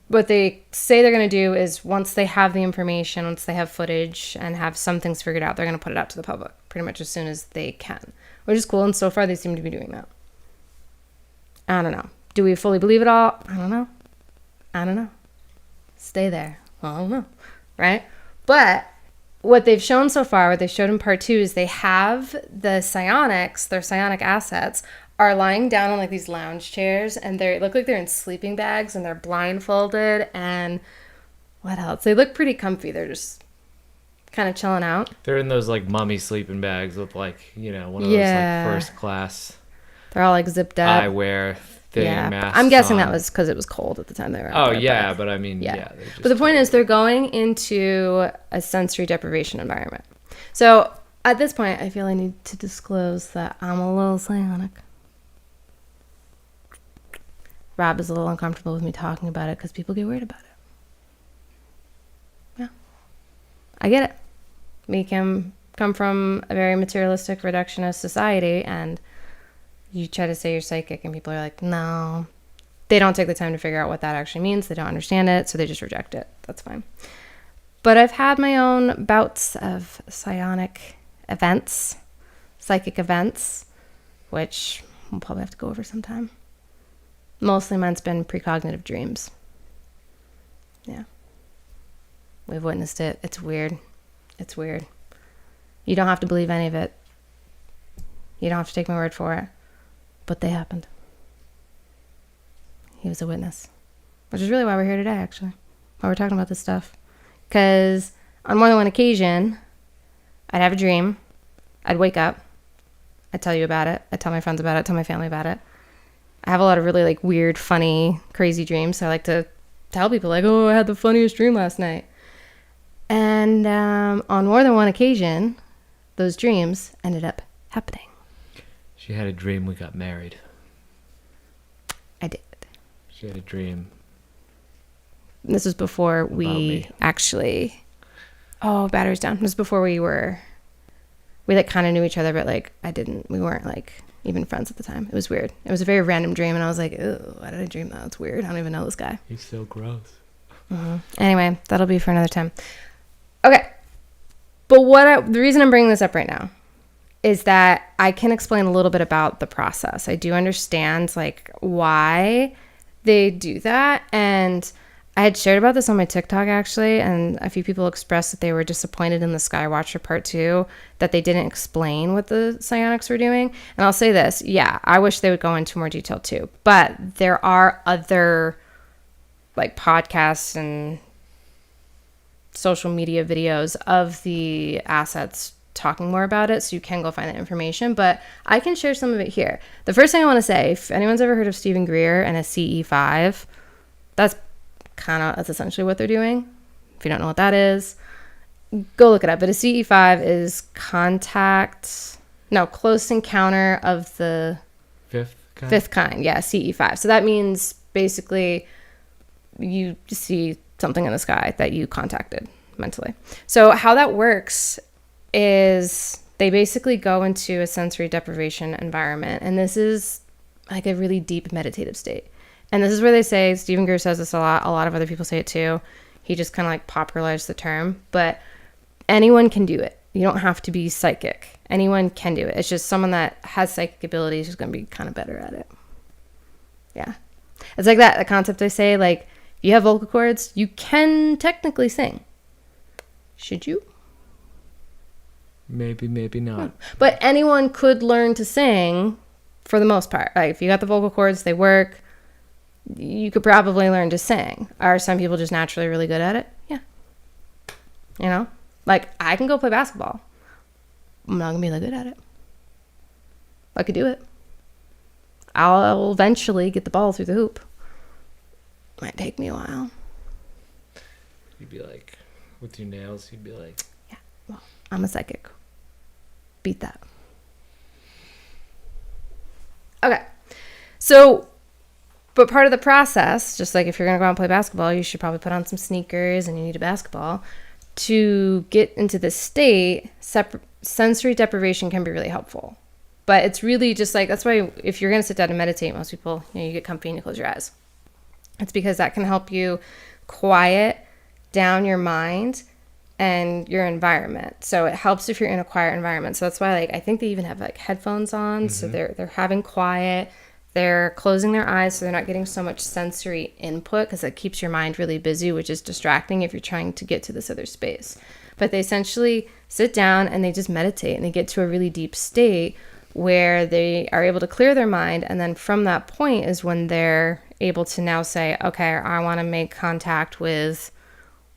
[SPEAKER 3] what they say they're going to do is, once they have the information, once they have footage and have some things figured out, they're going to put it out to the public pretty much as soon as they can, which is cool. And so far they seem to be doing that. I don't know. Do we fully believe it all? I don't know. Stay there. I don't know. Right? But what they've shown so far, what they showed in part 2, is they have the psionics, their psionic assets, are lying down on like these lounge chairs, and they look like they're in sleeping bags, and they're blindfolded, and what else? They look pretty comfy. They're just kind of chilling out.
[SPEAKER 1] They're in those like mummy sleeping bags with like, one of those like first class.
[SPEAKER 3] They're all like zipped up.
[SPEAKER 1] Eyewear thing, masks.
[SPEAKER 3] I'm guessing
[SPEAKER 1] on.
[SPEAKER 3] that was because it was cold at the time they were out there.
[SPEAKER 1] But I mean,
[SPEAKER 3] But the point is, they're going into a sensory deprivation environment. So at this point, I feel I need to disclose that I'm a little psionic. Rob is a little uncomfortable with me talking about it because people get weird about it. Yeah. I get it. We come from a very materialistic, reductionist society, and you try to say you're psychic, and people are like, no. They don't take the time to figure out what that actually means. They don't understand it, so they just reject it. That's fine. But I've had my own bouts of psionic events, psychic events, which we'll probably have to go over sometime. Mostly mine's been precognitive dreams. Yeah. We've witnessed it. It's weird. It's weird. You don't have to believe any of it. You don't have to take my word for it. But they happened. He was a witness. Which is really why we're here today, actually. Why we're talking about this stuff. Because on more than one occasion, I'd have a dream. I'd wake up. I'd tell you about it. I'd tell my friends about it. Tell my family about it. I have a lot of really like weird, funny, crazy dreams. So I like to tell people like, oh, I had the funniest dream last night. And on more than one occasion, those dreams ended up happening.
[SPEAKER 1] She had a dream we got married.
[SPEAKER 3] I did.
[SPEAKER 1] She had a dream.
[SPEAKER 3] This was before we actually... Oh, battery's down. This was before we like kind of knew each other, but like we weren't like even friends at the time. It was weird. It was a very random dream, and I was like, ew, why did I dream that? It's weird. I don't even know this guy.
[SPEAKER 1] He's so gross.
[SPEAKER 3] Mm-hmm. Anyway, that'll be for another time. Okay. But the reason I'm bringing this up right now is that I can explain a little bit about the process. I do understand like why they do that, and I had shared about this on my TikTok actually, and a few people expressed that they were disappointed in the Skywatcher Part 2 that they didn't explain what the psionics were doing. And I'll say this, yeah, I wish they would go into more detail too, but there are other like podcasts and social media videos of the assets talking more about it, so you can go find that information, but I can share some of it here. The first thing I want to say, if anyone's ever heard of Stephen Greer and a CE5, that's essentially what they're doing. If you don't know what that is, go look it up. But a CE5 is close encounter of the fifth kind. Yeah, CE5. So that means basically you see something in the sky that you contacted mentally. So how that works is they basically go into a sensory deprivation environment, and this is like a really deep meditative state. And this is where they say, Stephen Greer says this a lot of other people say it too. He just kind of like popularized the term, but anyone can do it. You don't have to be psychic. Anyone can do it. It's just someone that has psychic abilities who's going to be kind of better at it. Yeah. It's like that, the concept I say, like, if you have vocal cords, you can technically sing. Should you?
[SPEAKER 1] Maybe not.
[SPEAKER 3] But anyone could learn to sing for the most part. Like, if you got the vocal cords, they work, you could probably learn to sing. Are some people just naturally really good at it? Yeah. You know? Like, I can go play basketball. I'm not going to be that good at it. I could do it. I'll eventually get the ball through the hoop. Might take me a while.
[SPEAKER 1] You'd be like, with your nails, you'd be like,
[SPEAKER 3] Yeah, well, I'm a psychic. Beat that. Okay. So, but part of the process, just like if you're going to go out and play basketball, you should probably put on some sneakers and you need a basketball. To get into this state, sensory deprivation can be really helpful. But it's really just like, that's why if you're going to sit down and meditate, most people, you get comfy and you close your eyes. It's because that can help you quiet down your mind and your environment. So it helps if you're in a quiet environment. So that's why, like, I think they even have like headphones on. So they're having quiet. They're closing their eyes so they're not getting so much sensory input, because it keeps your mind really busy, which is distracting if you're trying to get to this other space. But they essentially sit down and they just meditate, and they get to a really deep state where they are able to clear their mind. And then from that point is when they're able to now say, okay, I want to make contact with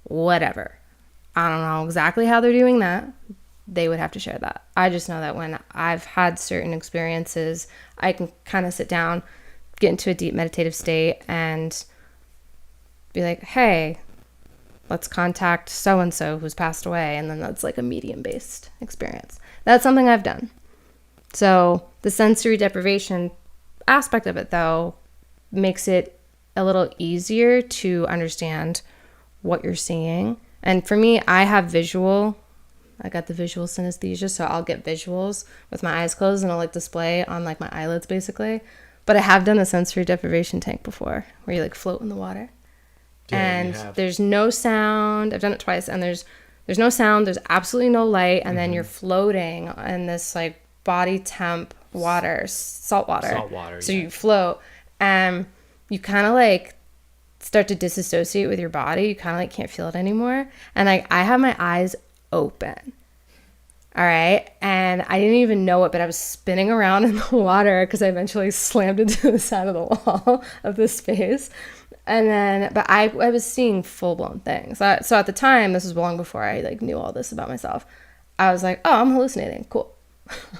[SPEAKER 3] whatever. I don't know exactly how they're doing that. They would have to share that. I just know that when I've had certain experiences, I can kind of sit down, get into a deep meditative state, and be like, hey, let's contact so-and-so who's passed away. And then that's like a medium-based experience. That's something I've done. So the sensory deprivation aspect of it, though, makes it a little easier to understand what you're seeing. And for me, I have visual. I got the visual synesthesia, so I'll get visuals with my eyes closed, and I'll like display on like my eyelids basically. But I have done the sensory deprivation tank before, where you like float in the water. Yeah, and there's no sound. I've done it twice, and there's no sound. There's absolutely no light, and then you're floating in this like body temp water, salt water.
[SPEAKER 1] Salt water.
[SPEAKER 3] So you float, and you kind of like start to disassociate with your body. You kind of like can't feel it anymore. And like I have my eyes open. All right. And I didn't even know it, but I was spinning around in the water because I eventually slammed into the side of the wall of the space. And then, but I was seeing full blown things. So at the time, this was long before I like knew all this about myself. I was like, oh, I'm hallucinating. Cool.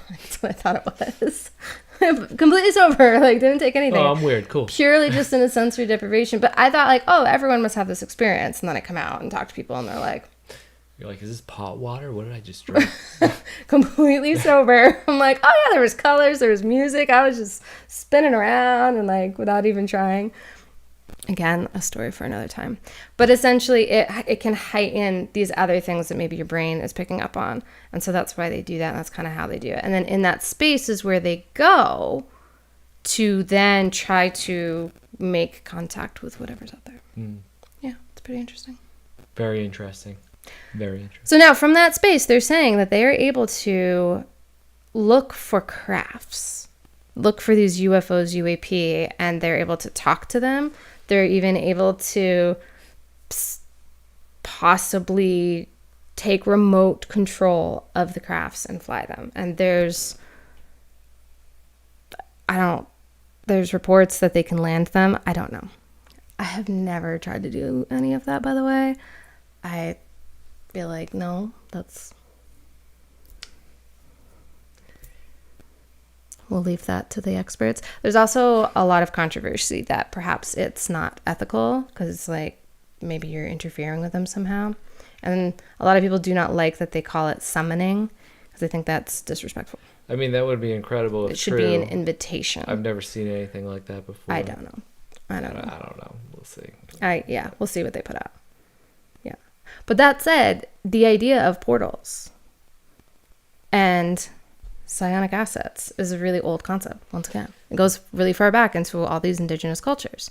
[SPEAKER 3] That's what I thought it was. Completely sober, like didn't take anything.
[SPEAKER 1] Oh, I'm weird. Cool.
[SPEAKER 3] Purely just in a sensory deprivation. But I thought like, oh, everyone must have this experience. And then I come out and talk to people, and they're like,
[SPEAKER 1] you're like, is this pot water? What did I just drink?
[SPEAKER 3] Completely sober. I'm like, oh yeah, there was colors, there was music. I was just spinning around and like without even trying. Again, a story for another time. But essentially, it can heighten these other things that maybe your brain is picking up on. And so that's why they do that. And that's kind of how they do it. And then in that space is where they go to then try to make contact with whatever's out there. Yeah, it's pretty interesting.
[SPEAKER 1] Very interesting. Very interesting.
[SPEAKER 3] So now from that space, they're saying that they are able to look for crafts, look for these UFOs, UAP, and they're able to talk to them. They're even able to possibly take remote control of the crafts and fly them. And there's reports that they can land them. I don't know. I have never tried to do any of that, by the way. I feel like, no, we'll leave that to the experts. There's also a lot of controversy that perhaps it's not ethical because it's like maybe you're interfering with them somehow. And a lot of people do not like that they call it summoning because they think that's disrespectful.
[SPEAKER 1] I mean, that would be incredible.
[SPEAKER 3] It should be an invitation.
[SPEAKER 1] I've never seen anything like that before.
[SPEAKER 3] I don't know.
[SPEAKER 1] I don't know. We'll see.
[SPEAKER 3] We'll see what they put out. Yeah. But that said, the idea of portals and psionic assets is a really old concept. Once again, it goes really far back into all these indigenous cultures.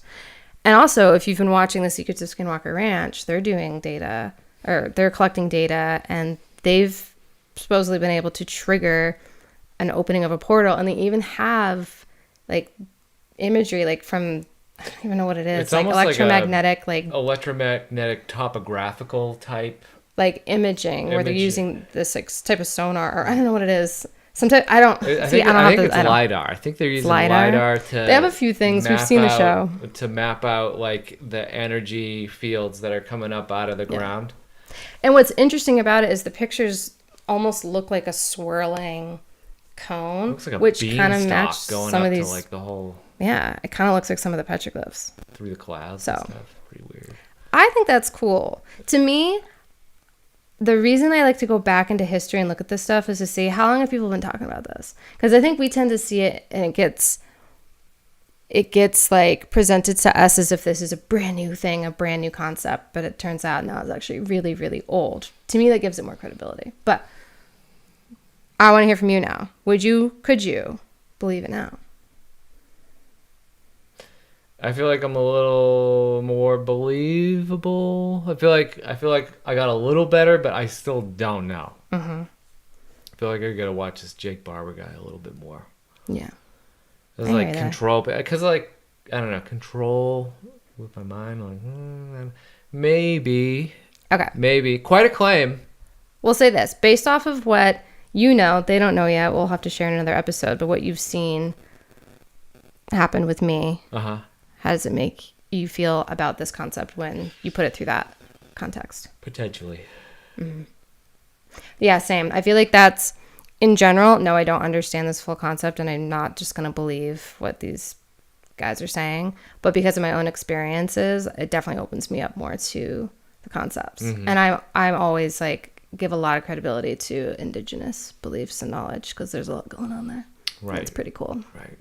[SPEAKER 3] And also, if you've been watching The Secrets of Skinwalker Ranch, they're doing data, or they're collecting data, and they've supposedly been able to trigger an opening of a portal. And they even have like imagery, like from, I don't even know what it is.
[SPEAKER 1] It's
[SPEAKER 3] like electromagnetic,
[SPEAKER 1] like electromagnetic topographical type.
[SPEAKER 3] Like imaging, where they're using this like, type of sonar, or I don't know what it is. Sometimes I don't. I think
[SPEAKER 1] it's LiDAR. I think they're using LiDAR to.
[SPEAKER 3] They have a few things. We've seen the show
[SPEAKER 1] to map out like the energy fields that are coming up out of the ground.
[SPEAKER 3] And what's interesting about it is the pictures almost look like a swirling cone,
[SPEAKER 1] looks like a
[SPEAKER 3] which kind of match
[SPEAKER 1] going
[SPEAKER 3] some
[SPEAKER 1] up
[SPEAKER 3] of these.
[SPEAKER 1] To like the whole.
[SPEAKER 3] Yeah, it kind of looks like some of the petroglyphs
[SPEAKER 1] Through the clouds.
[SPEAKER 3] So
[SPEAKER 1] and stuff. Pretty weird.
[SPEAKER 3] I think that's cool. To me, the reason I like to go back into history and look at this stuff is to see how long have people been talking about this. Because I think we tend to see it and it gets like presented to us as if this is a brand new thing, a brand new concept, but it turns out now it's actually really, really old. To me, that gives it more credibility. But I want to hear from you now. Could you believe it now?
[SPEAKER 1] I feel like I'm a little more believable. I feel like I got a little better, but I still don't know.
[SPEAKER 3] Mm-hmm.
[SPEAKER 1] I feel like I gotta watch this Jake Barber guy a little bit more.
[SPEAKER 3] Yeah.
[SPEAKER 1] It's like control, because like I don't know, control with my mind. Like maybe.
[SPEAKER 3] Okay.
[SPEAKER 1] Maybe quite a claim.
[SPEAKER 3] We'll say this based off of what you know. They don't know yet. We'll have to share in another episode. But what you've seen happen with me. How does it make you feel about this concept when you put it through that context?
[SPEAKER 1] Potentially.
[SPEAKER 3] Mm-hmm. Yeah, same. I feel like that's, in general, no, I don't understand this full concept, and I'm not just going to believe what these guys are saying. But because of my own experiences, it definitely opens me up more to the concepts. Mm-hmm. And I'm always like, give a lot of credibility to indigenous beliefs and knowledge because there's a lot going on there. Right. It's pretty cool.
[SPEAKER 1] Right.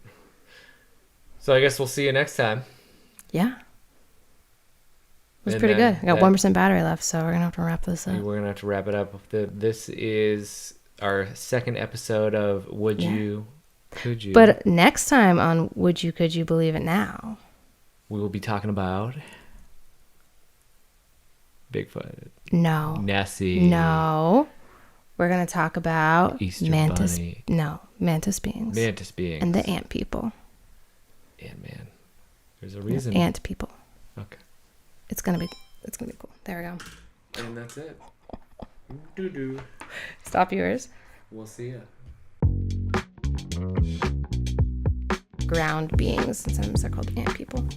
[SPEAKER 1] So I guess we'll see you next time.
[SPEAKER 3] Yeah. It was pretty good. I got 1% battery left, so we're going to have to wrap this up.
[SPEAKER 1] We're going to have to wrap it up. This is our second episode of Would You, Could You?
[SPEAKER 3] But next time on Would You, Could You Believe It Now?
[SPEAKER 1] We will be talking about Bigfoot.
[SPEAKER 3] No.
[SPEAKER 1] Nessie.
[SPEAKER 3] No. We're going to talk about
[SPEAKER 1] Easter
[SPEAKER 3] mantis.
[SPEAKER 1] Bunny.
[SPEAKER 3] No, mantis beings.
[SPEAKER 1] Mantis beings.
[SPEAKER 3] And the ant people.
[SPEAKER 1] Ant-Man. There's a reason.
[SPEAKER 3] Ant people.
[SPEAKER 1] Okay.
[SPEAKER 3] It's gonna be cool. There we
[SPEAKER 1] go. And that's it. Doo-doo.
[SPEAKER 3] Stop yours.
[SPEAKER 1] We'll see ya.
[SPEAKER 3] Ground beings. Sometimes they're called ant people.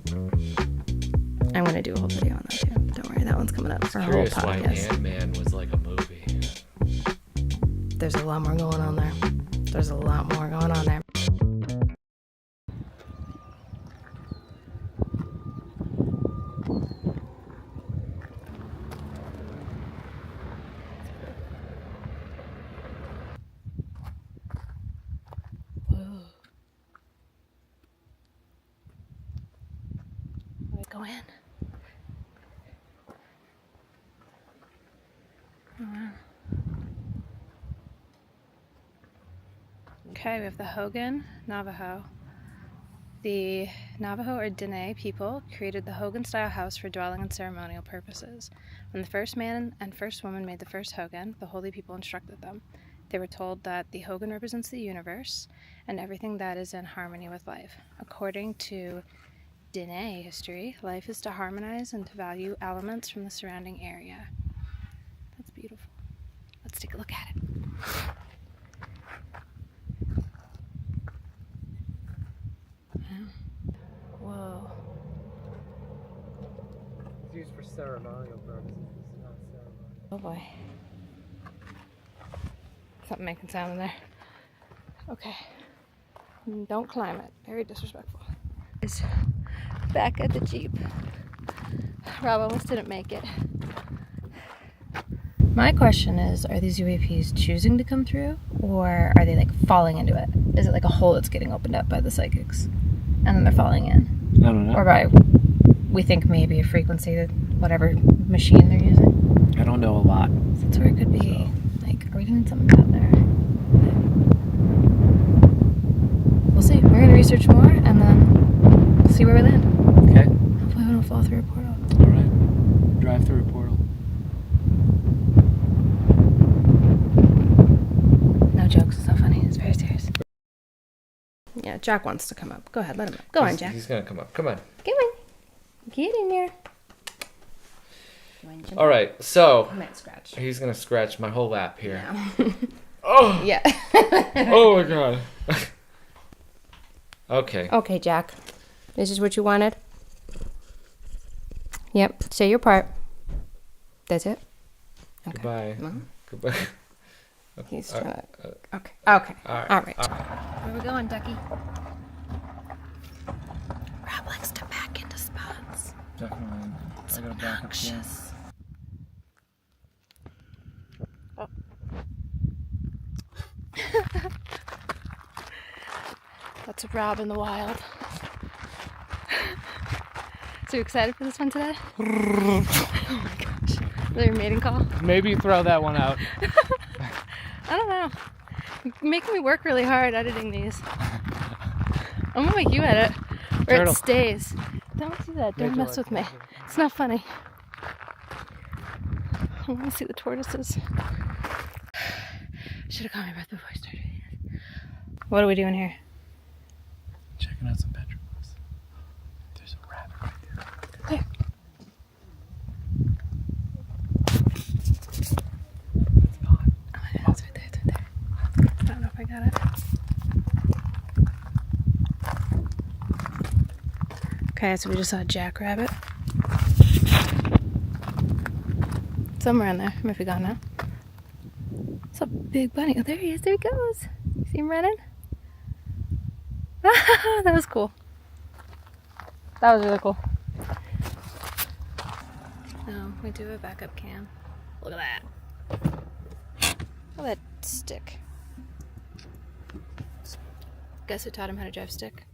[SPEAKER 3] I'm gonna do a whole video on that too. Don't worry, that one's coming up for a whole podcast.
[SPEAKER 1] Why Ant-Man was like a movie.
[SPEAKER 3] There's a lot more going on there. There's a lot more going on there. Go in. Oh, wow. Okay, we have the Hogan Navajo. The Navajo or Dene people created the Hogan-style house for dwelling and ceremonial purposes. When the first man and first woman made the first Hogan, the holy people instructed them. They were told that the Hogan represents the universe and everything that is in harmony with life. According to Dene history, life is to harmonize and to value elements from the surrounding area. That's beautiful. Let's take a look at it. Whoa.
[SPEAKER 1] It's used for ceremonial purposes. It's not ceremonial.
[SPEAKER 3] Oh boy. Something making sound in there. Okay. Don't climb it. Very disrespectful. It's back at the Jeep. Rob almost didn't make it. My question is, are these UAPs choosing to come through, or are they like falling into it? Is it like a hole that's getting opened up by the psychics and then they're falling in?
[SPEAKER 1] I don't know.
[SPEAKER 3] Or by, we think maybe a frequency that whatever machine they're using?
[SPEAKER 1] I don't know a lot.
[SPEAKER 3] So that's where it could be. Like, are we doing something out there? We'll see. We're going to research more and then we'll see where we land.
[SPEAKER 1] Okay.
[SPEAKER 3] Hopefully we don't fall through a portal.
[SPEAKER 1] Alright. Drive through a portal.
[SPEAKER 3] No jokes. It's not funny. It's very serious. Yeah, Jack wants to come up. Go ahead. Let him up. Go on, Jack.
[SPEAKER 1] He's going to come up. Come on.
[SPEAKER 3] Come on. Get in there.
[SPEAKER 1] Alright, so
[SPEAKER 3] I might scratch.
[SPEAKER 1] he's going to scratch my whole lap here.
[SPEAKER 3] Yeah.
[SPEAKER 1] Oh!
[SPEAKER 3] Yeah.
[SPEAKER 1] Oh my god. Okay.
[SPEAKER 3] Okay, Jack. This is what you wanted? Yep. Say your part. That's it? Okay.
[SPEAKER 1] Goodbye.
[SPEAKER 3] Uh-huh.
[SPEAKER 1] Goodbye.
[SPEAKER 3] He's trying to... Okay. Okay. All right.
[SPEAKER 1] All right.
[SPEAKER 3] Where we going, Ducky? Rob likes to back into spots.
[SPEAKER 1] Definitely. I gotta back up here.
[SPEAKER 2] Oh. That's a Rob in the wild. So you excited for this one today? Oh my gosh. Is that your mating call?
[SPEAKER 1] Maybe throw that one out.
[SPEAKER 2] I don't know. You're making me work really hard editing these. I'm gonna make you edit. Or
[SPEAKER 1] Turtle.
[SPEAKER 2] it stays. Don't do that. Don't mess with me. It's not funny. I want to see the tortoises. Should have caught my breath before I started. What are we doing here?
[SPEAKER 1] Checking out some petroglyphs. There's a rabbit right there.
[SPEAKER 2] There.
[SPEAKER 1] It's gone.
[SPEAKER 2] Oh, yeah, it's right there. It's right there. I don't know if I got it. Okay, so we just saw a jackrabbit. Somewhere in there. He might be gone now. It's a big bunny. Oh, there he is. There he goes. You see him running? That was cool. That was really cool. Oh, we do a backup cam. Look at that. Look at that stick. Guess who taught him how to drive stick?